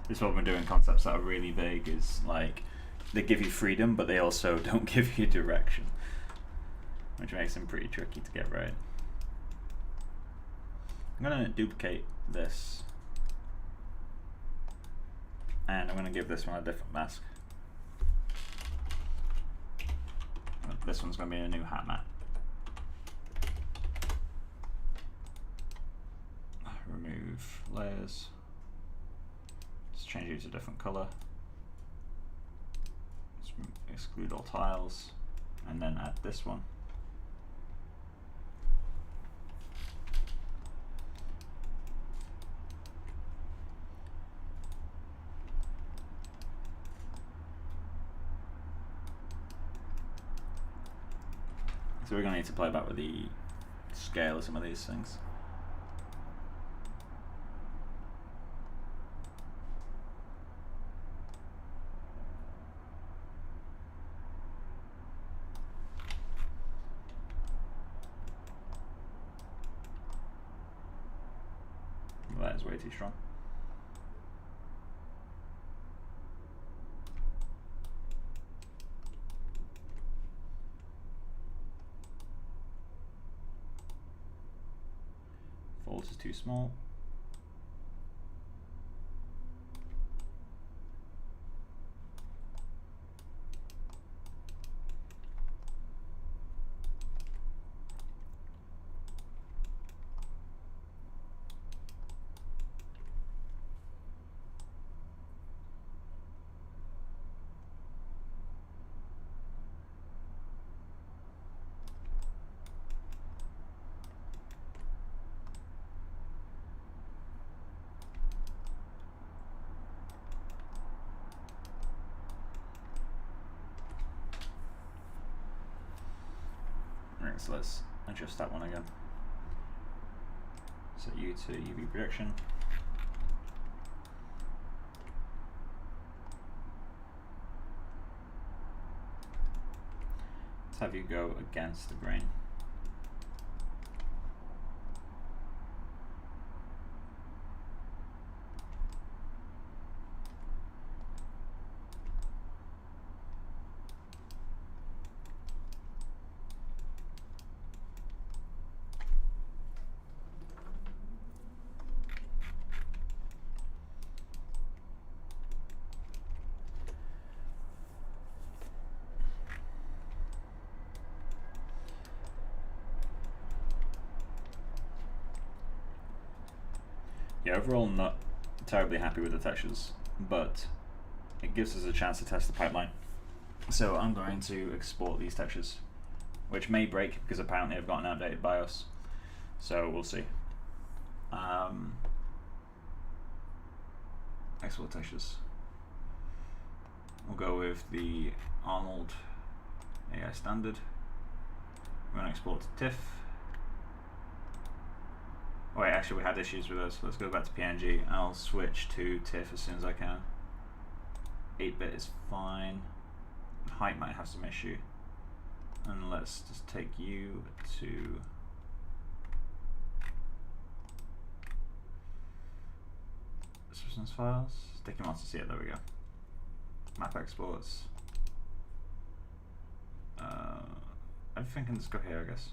This is what we're doing, concepts that are really vague, is like they give you freedom but they also don't give you direction, which makes them pretty tricky to get right. I'm going to duplicate this and I'm going to give this one a different mask. This one's going to be a new hat mat. Remove layers. Change it to a different color. Let's exclude all tiles and then add this one. So we're going to need to play back with the scale of some of these things. That is way too strong. Folds is too small. Right, so let's adjust that one again. Set U to UV projection. Let's have you go against the grain. yeah, overall not terribly happy with the textures, but it gives us a chance to test the pipeline. So I'm going to export these textures, which may break because apparently I've got an outdated BIOS. So we'll see. Export textures. We'll go with the Arnold AI standard. We're going to export to TIFF. Oh wait, actually we had issues with those. Let's go back to PNG. I'll switch to TIFF as soon as I can. 8-bit is fine. Height might have some issue. And let's just take you to substance files. StickyMonsters, yeah, there we go. Map exports. Everything can just go here, I guess.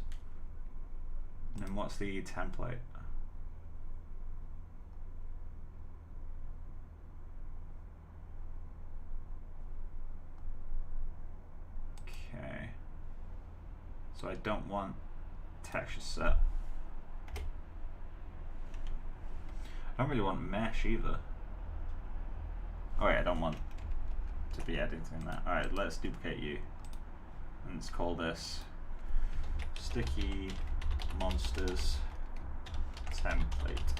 And then what's the template? Okay. So I don't want texture set. I don't really want mesh either. Oh wait, I don't want to be editing that. Alright, let's duplicate you. And let's call this StickyMonsters template.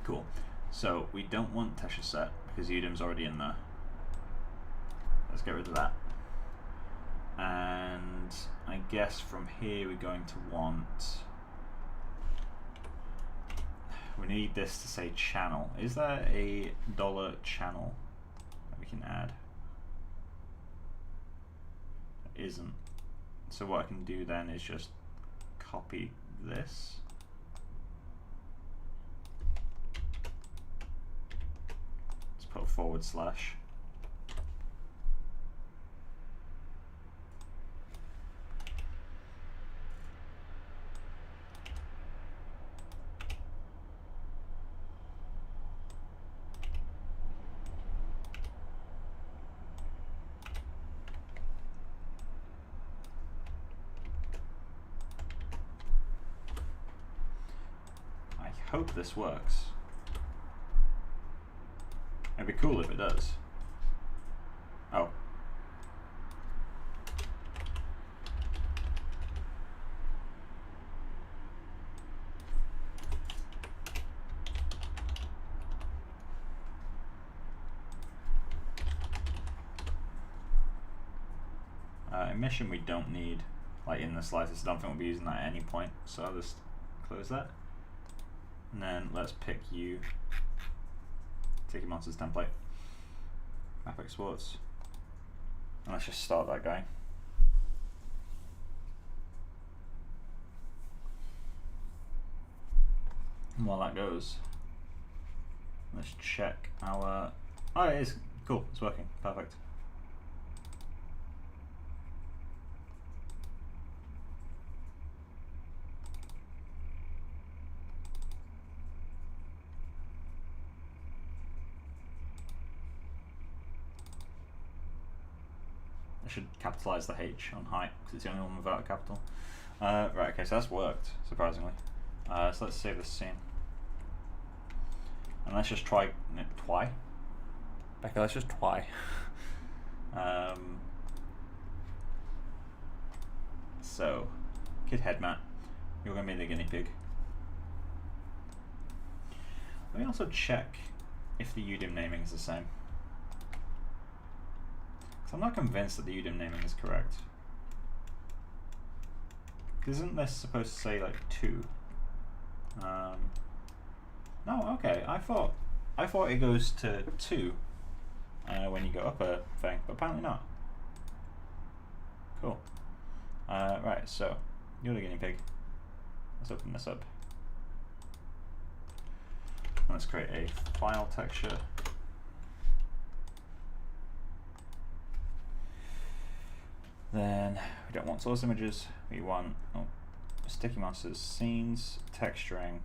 Cool. So we don't want texture set because Udim's already in there. Let's get rid of that. And I guess from here we're going to want, we need this to say channel. Is there a $channel that we can add? There isn't. So what I can do then is just copy this. Let's put a /. I hope this works. It'd be cool if it does. Oh. Emission we don't need, like in the slightest. I don't think we'll be using that at any point, so I'll just close that. And then let's pick you, StickyMonsters template, map exports, and let's just start that going. And while that goes, let's check our, oh it is, cool, it's working, perfect. I should capitalize the H on height because it's the only one without a capital. Right, okay, so that's worked, surprisingly. So let's save this scene. And let's just try it twi. Becca, let's just twi. So, Kid Headmat, you're going to be the guinea pig. Let me also check if the UDIM naming is the same. I'm not convinced that the UDIM naming is correct. Isn't this supposed to say like 2? No, okay. I thought it goes to 2 when you go up a thing, but apparently not. Cool. Right, so you're the guinea pig. Let's open this up. Let's create a file texture. Then we don't want source images, we want StickyMonsters, scenes, texturing,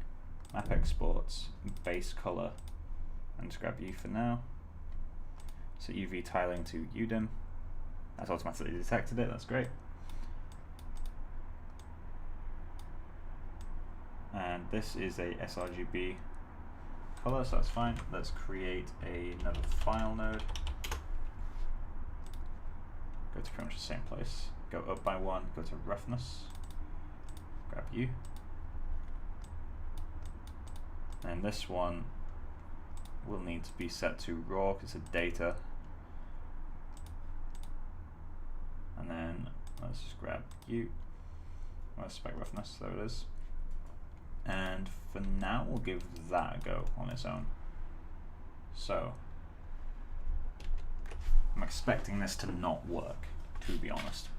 map exports, base color, and just grab U for now. So UV tiling to UDIM. That's automatically detected it, that's great. And this is a sRGB color, so that's fine. Let's create another file node. Go to pretty much the same place. Go up by 1, go to roughness, grab U. And this one will need to be set to raw because it's data. And then let's just grab U. Let's spec roughness, there it is. And for now, we'll give that a go on its own. So I'm expecting this to not work, to be honest.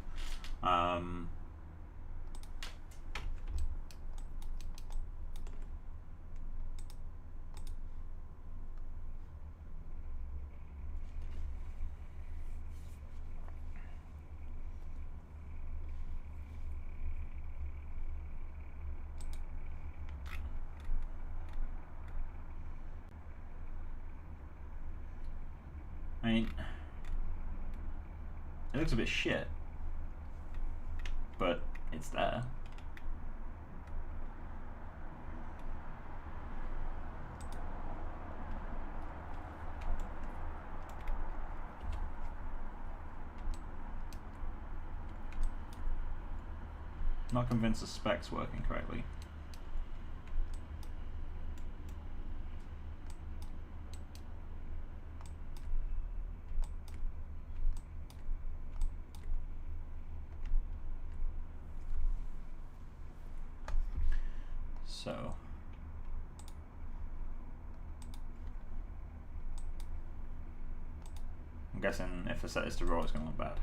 I mean, it looks a bit shit, but it's there. Not convinced the spec's working correctly. So I'm guessing if I set this to raw, it's going to look bad.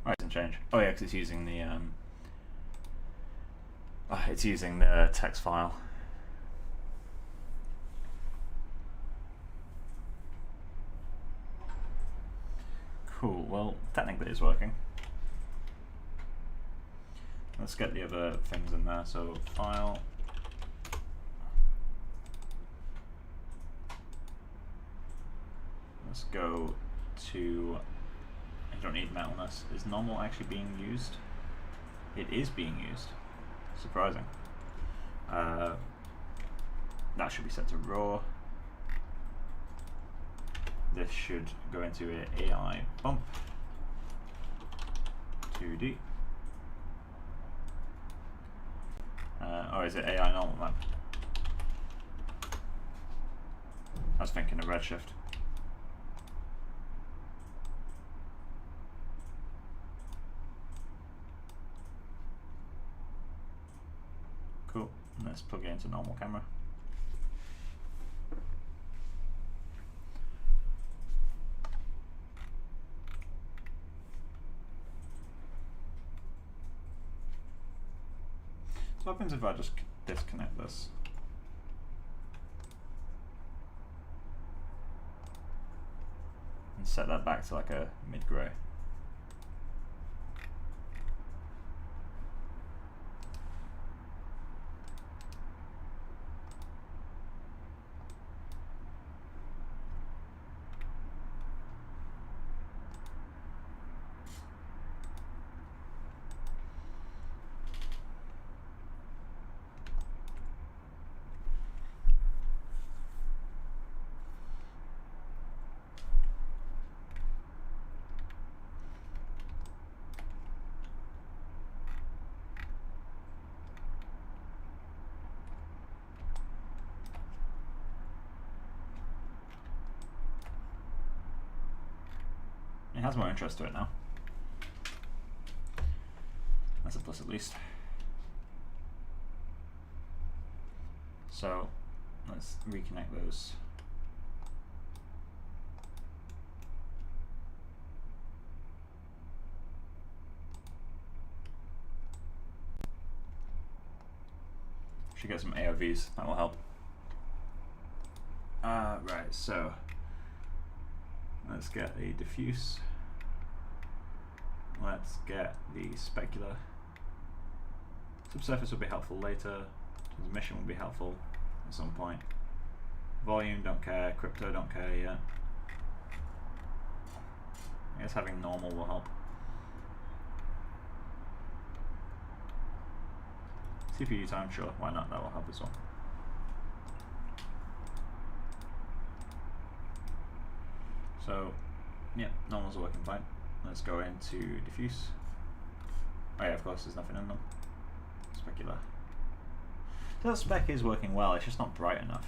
Right, it doesn't change. Oh yeah, because it's using the text file. Cool. Well, technically it's working. Let's get the other things in there. So file. Let's go to, I don't need metalness. Is normal actually being used? It is being used. Surprising. That should be set to raw. This should go into an AI bump. 2D. Or is it AI normal map? I was thinking of Redshift. Cool. Let's plug it into normal camera. So what happens if I just disconnect this? And set that back to like a mid-gray. It has more interest to it now. That's a plus at least. So let's reconnect those. Should get some AOVs, that will help. Right, so let's get a diffuse. Let's get the specular. Subsurface will be helpful later. Transmission will be helpful at some point. Volume, don't care. Crypto, don't care yet. I guess having normal will help. CPU time, sure, why not? That will help as well. So, yeah, normals are working fine. Let's go into diffuse. Oh yeah, of course, there's nothing in them. Specular. So that spec is working well, it's just not bright enough.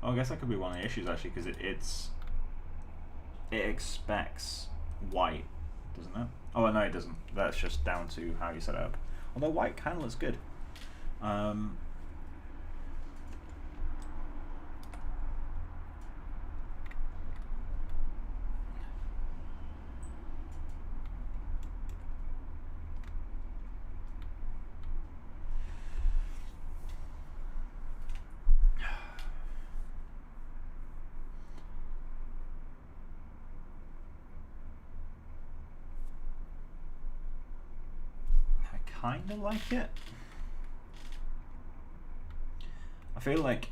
Oh, I guess that could be one of the issues actually, because it expects white, doesn't it? Oh no, it doesn't. That's just down to how you set it up. Although white kind of looks good. Kind of like it. I feel like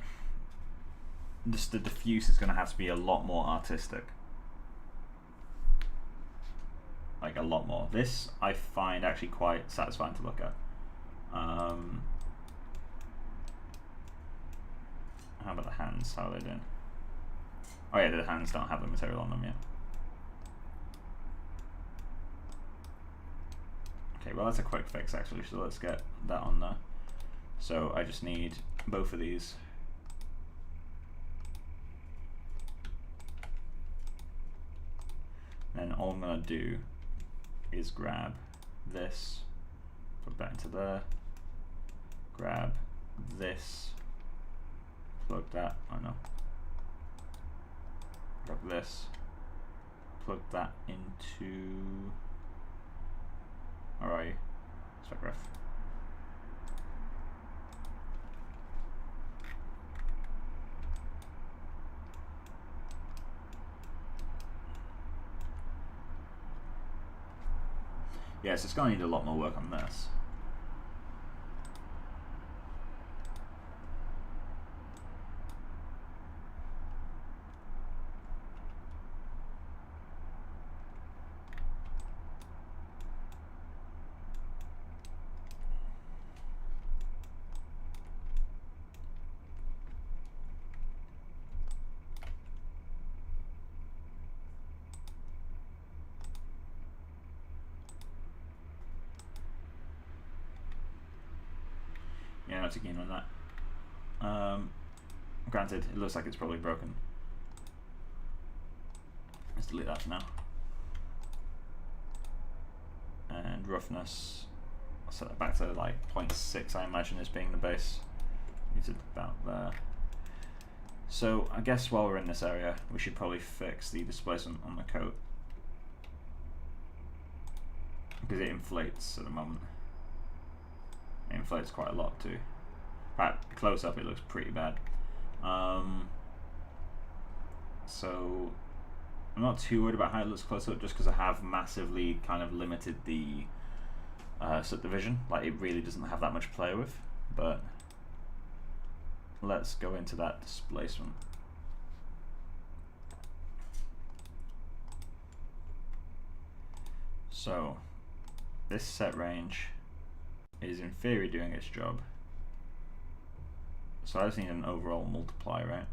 just the diffuse is going to have to be a lot more artistic. Like a lot more. This I find actually quite satisfying to look at. How about the hands? How are they doing? Oh yeah, the hands don't have the material on them yet. Okay, well that's a quick fix actually, so let's get that on there. So I just need both of these. Then all I'm gonna do is grab this, plug that into there, grab this, plug that, oh no, grab this, plug that into, where are you? Spec ref. Yes, it's going to need a lot more work on this. Yeah, not too keen on that. Granted, it looks like it's probably broken. Let's delete that for now. And roughness, I'll set that back to like 0.6, I imagine, as being the base. It's about there. So I guess while we're in this area, we should probably fix the displacement on the coat, because it inflates at the moment. It inflates quite a lot too. Right, close up it looks pretty bad. So I'm not too worried about how it looks close up, just because I have massively kind of limited the subdivision. Like, it really doesn't have that much to play with. But let's go into that displacement. So this set range is in theory doing its job. So I just need an overall multiply, right?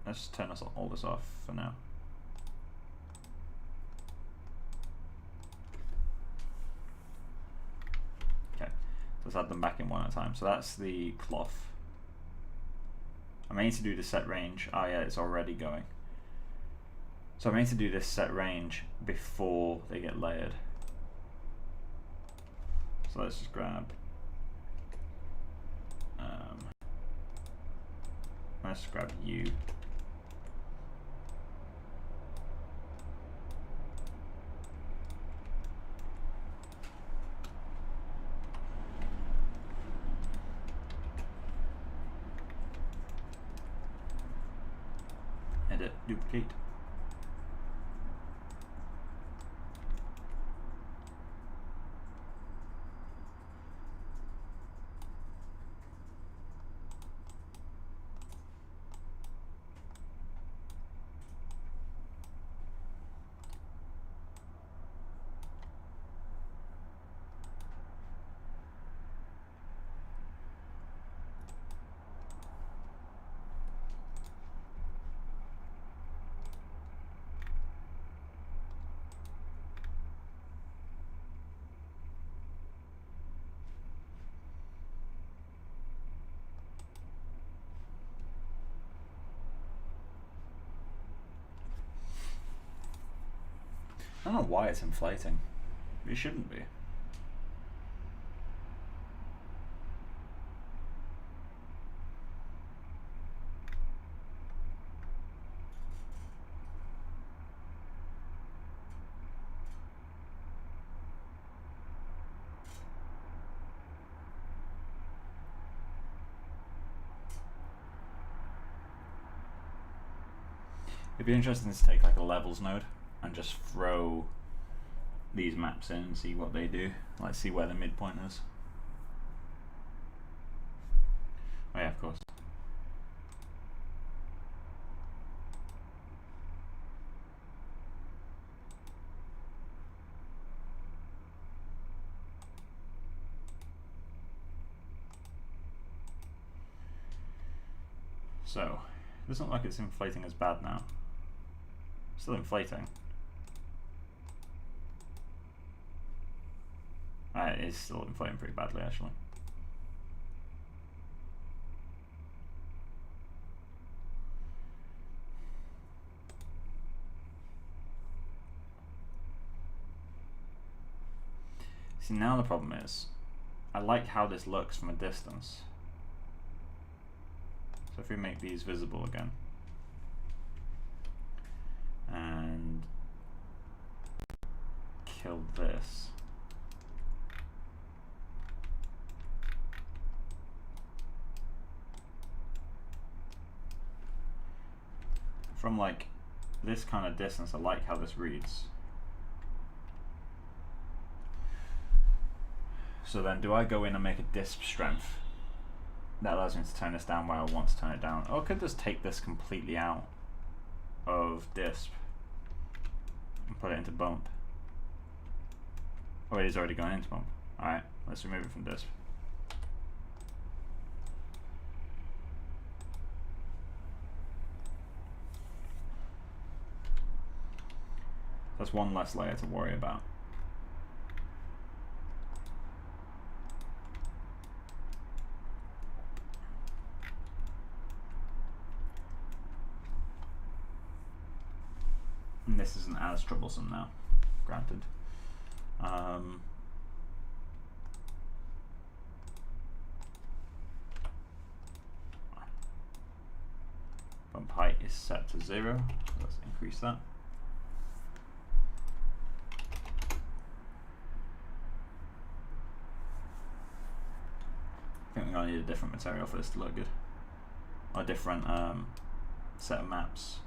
Let's just turn all this off for now. Okay, so let's add them back in one at a time. So that's the cloth. I may need to do the set range. Oh yeah, it's already going. So I may need to do this set range before they get layered. So let's just grab, let's grab U. Edit, duplicate. I don't know why it's inflating. It shouldn't be. It'd be interesting to take like a levels node and just throw these maps in and see what they do. Like see where the midpoint is. Oh yeah, of course. So, it doesn't look like it's inflating as bad now. Still inflating. It is still inflating pretty badly, actually. See, now the problem is, I like how this looks from a distance. So if we make these visible again, and kill this, from like this kind of distance, I like how this reads. So then do I go in and make a disp strength? That allows me to turn this down where I want to turn it down. Or I could just take this completely out of disp and put it into bump. Oh, it is already going into bump. Alright, let's remove it from disp. That's one less layer to worry about. And this isn't as troublesome now, granted. Bump height is set to 0, so let's increase that. I think we're going to need a different material for this to look good. Or a different set of maps.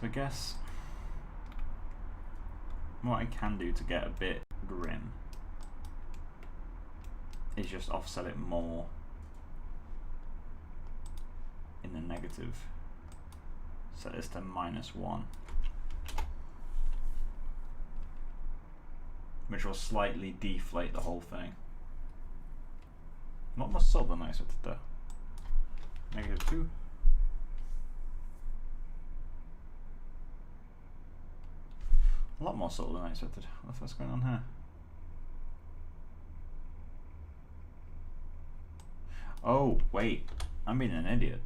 So I guess what I can do to get a bit grim is just offset it more in the negative. Set this to -1, which will slightly deflate the whole thing. A lot more subtle than I expected though. -2. A lot more subtle than I expected. What's going on here? Oh, wait. I'm being an idiot.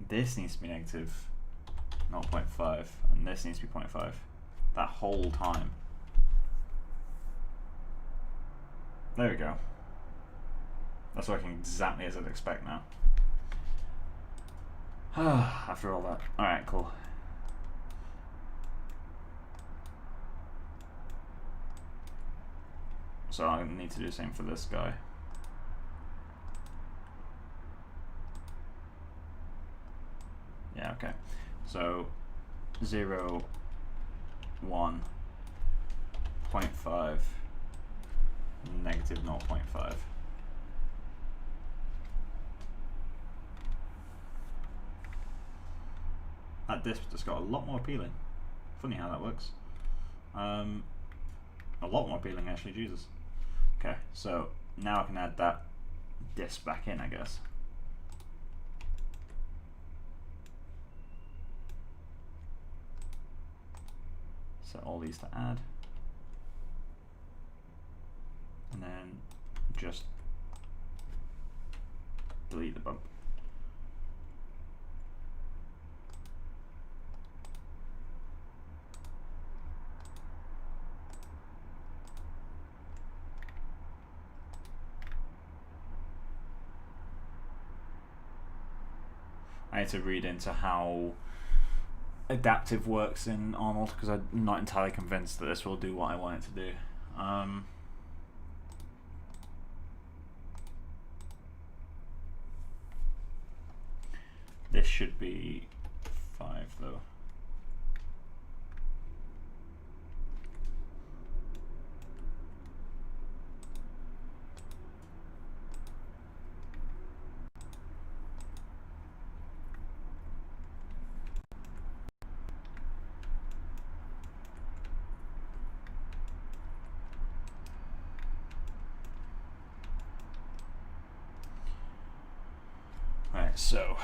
This needs to be -0.5, and this needs to be 0.5. That whole time. There we go. That's working exactly as I'd expect now. After all that. Alright, cool. So I need to do the same for this guy. Yeah, okay. So 0, 1, 0.5, negative 0.5. That disc just got a lot more appealing. Funny how that works. A lot more appealing actually, Jesus. Okay, so now I can add that disc back in, I guess. Set all these to add. And then just delete the bump. I need to read into how adaptive works in Arnold because I'm not entirely convinced that this will do what I want it to do. This should be 5 though. Right, so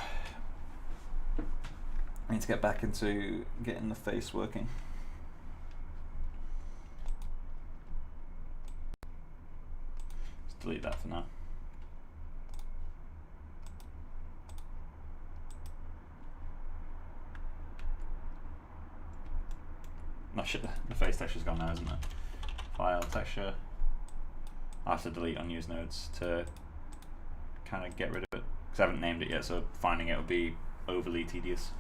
I need to get back into getting the face working. Let's delete that for now. No shit, the face texture's gone now, isn't it? File, texture. I have to delete unused nodes to kind of get rid of it. Because I haven't named it yet, so finding it would be overly tedious.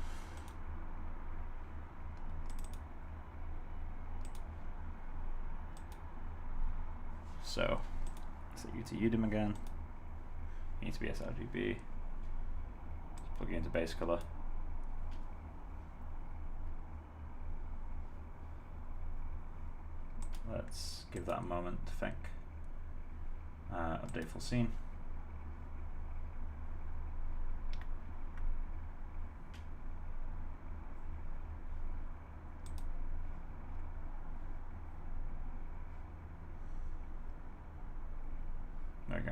So, set U to UDIM again. You need to be sRGB. Just plug it into base color. Let's give that a moment to think. Update full scene. There we go.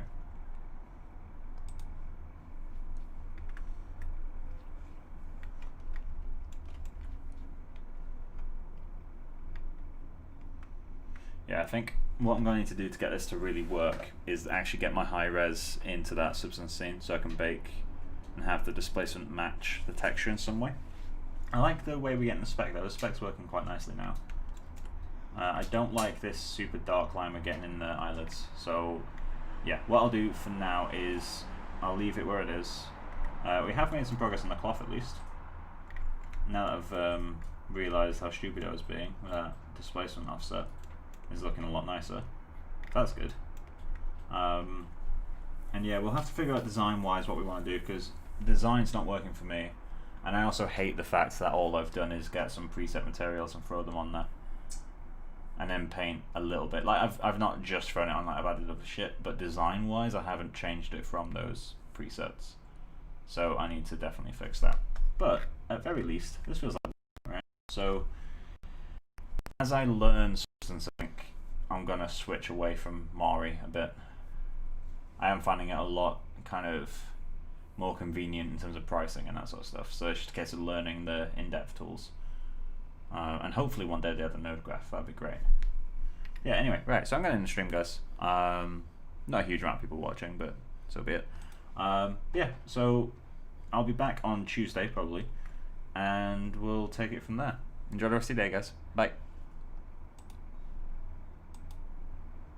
Yeah, I think what I'm going to do to get this to really work is actually get my high res into that substance scene so I can bake and have the displacement match the texture in some way. I like the way we get in the spec though. The spec's working quite nicely now. I don't like this super dark line we're getting in the eyelids, so yeah, what I'll do for now is I'll leave it where it is. We have made some progress on the cloth at least. Now that I've realised how stupid I was being with that displacement offset, is looking a lot nicer. That's good. And yeah, we'll have to figure out design-wise what we want to do because design's not working for me. And I also hate the fact that all I've done is get some preset materials and throw them on there. And then paint a little bit. Like I've not just thrown it on, like I've added other shit, but design-wise I haven't changed it from those presets. So I need to definitely fix that. But at very least, this feels like right. So as I learn substance, I think I'm gonna switch away from Mari a bit. I am finding it a lot kind of more convenient in terms of pricing and that sort of stuff. So it's just a case of learning the in-depth tools. And hopefully one day they have a node graph, that'd be great. Yeah, anyway, right, so I'm going to end the stream, guys. Not a huge amount of people watching, but so be it. Yeah, so I'll be back on Tuesday, probably, and we'll take it from there. Enjoy the rest of your day, guys. Bye.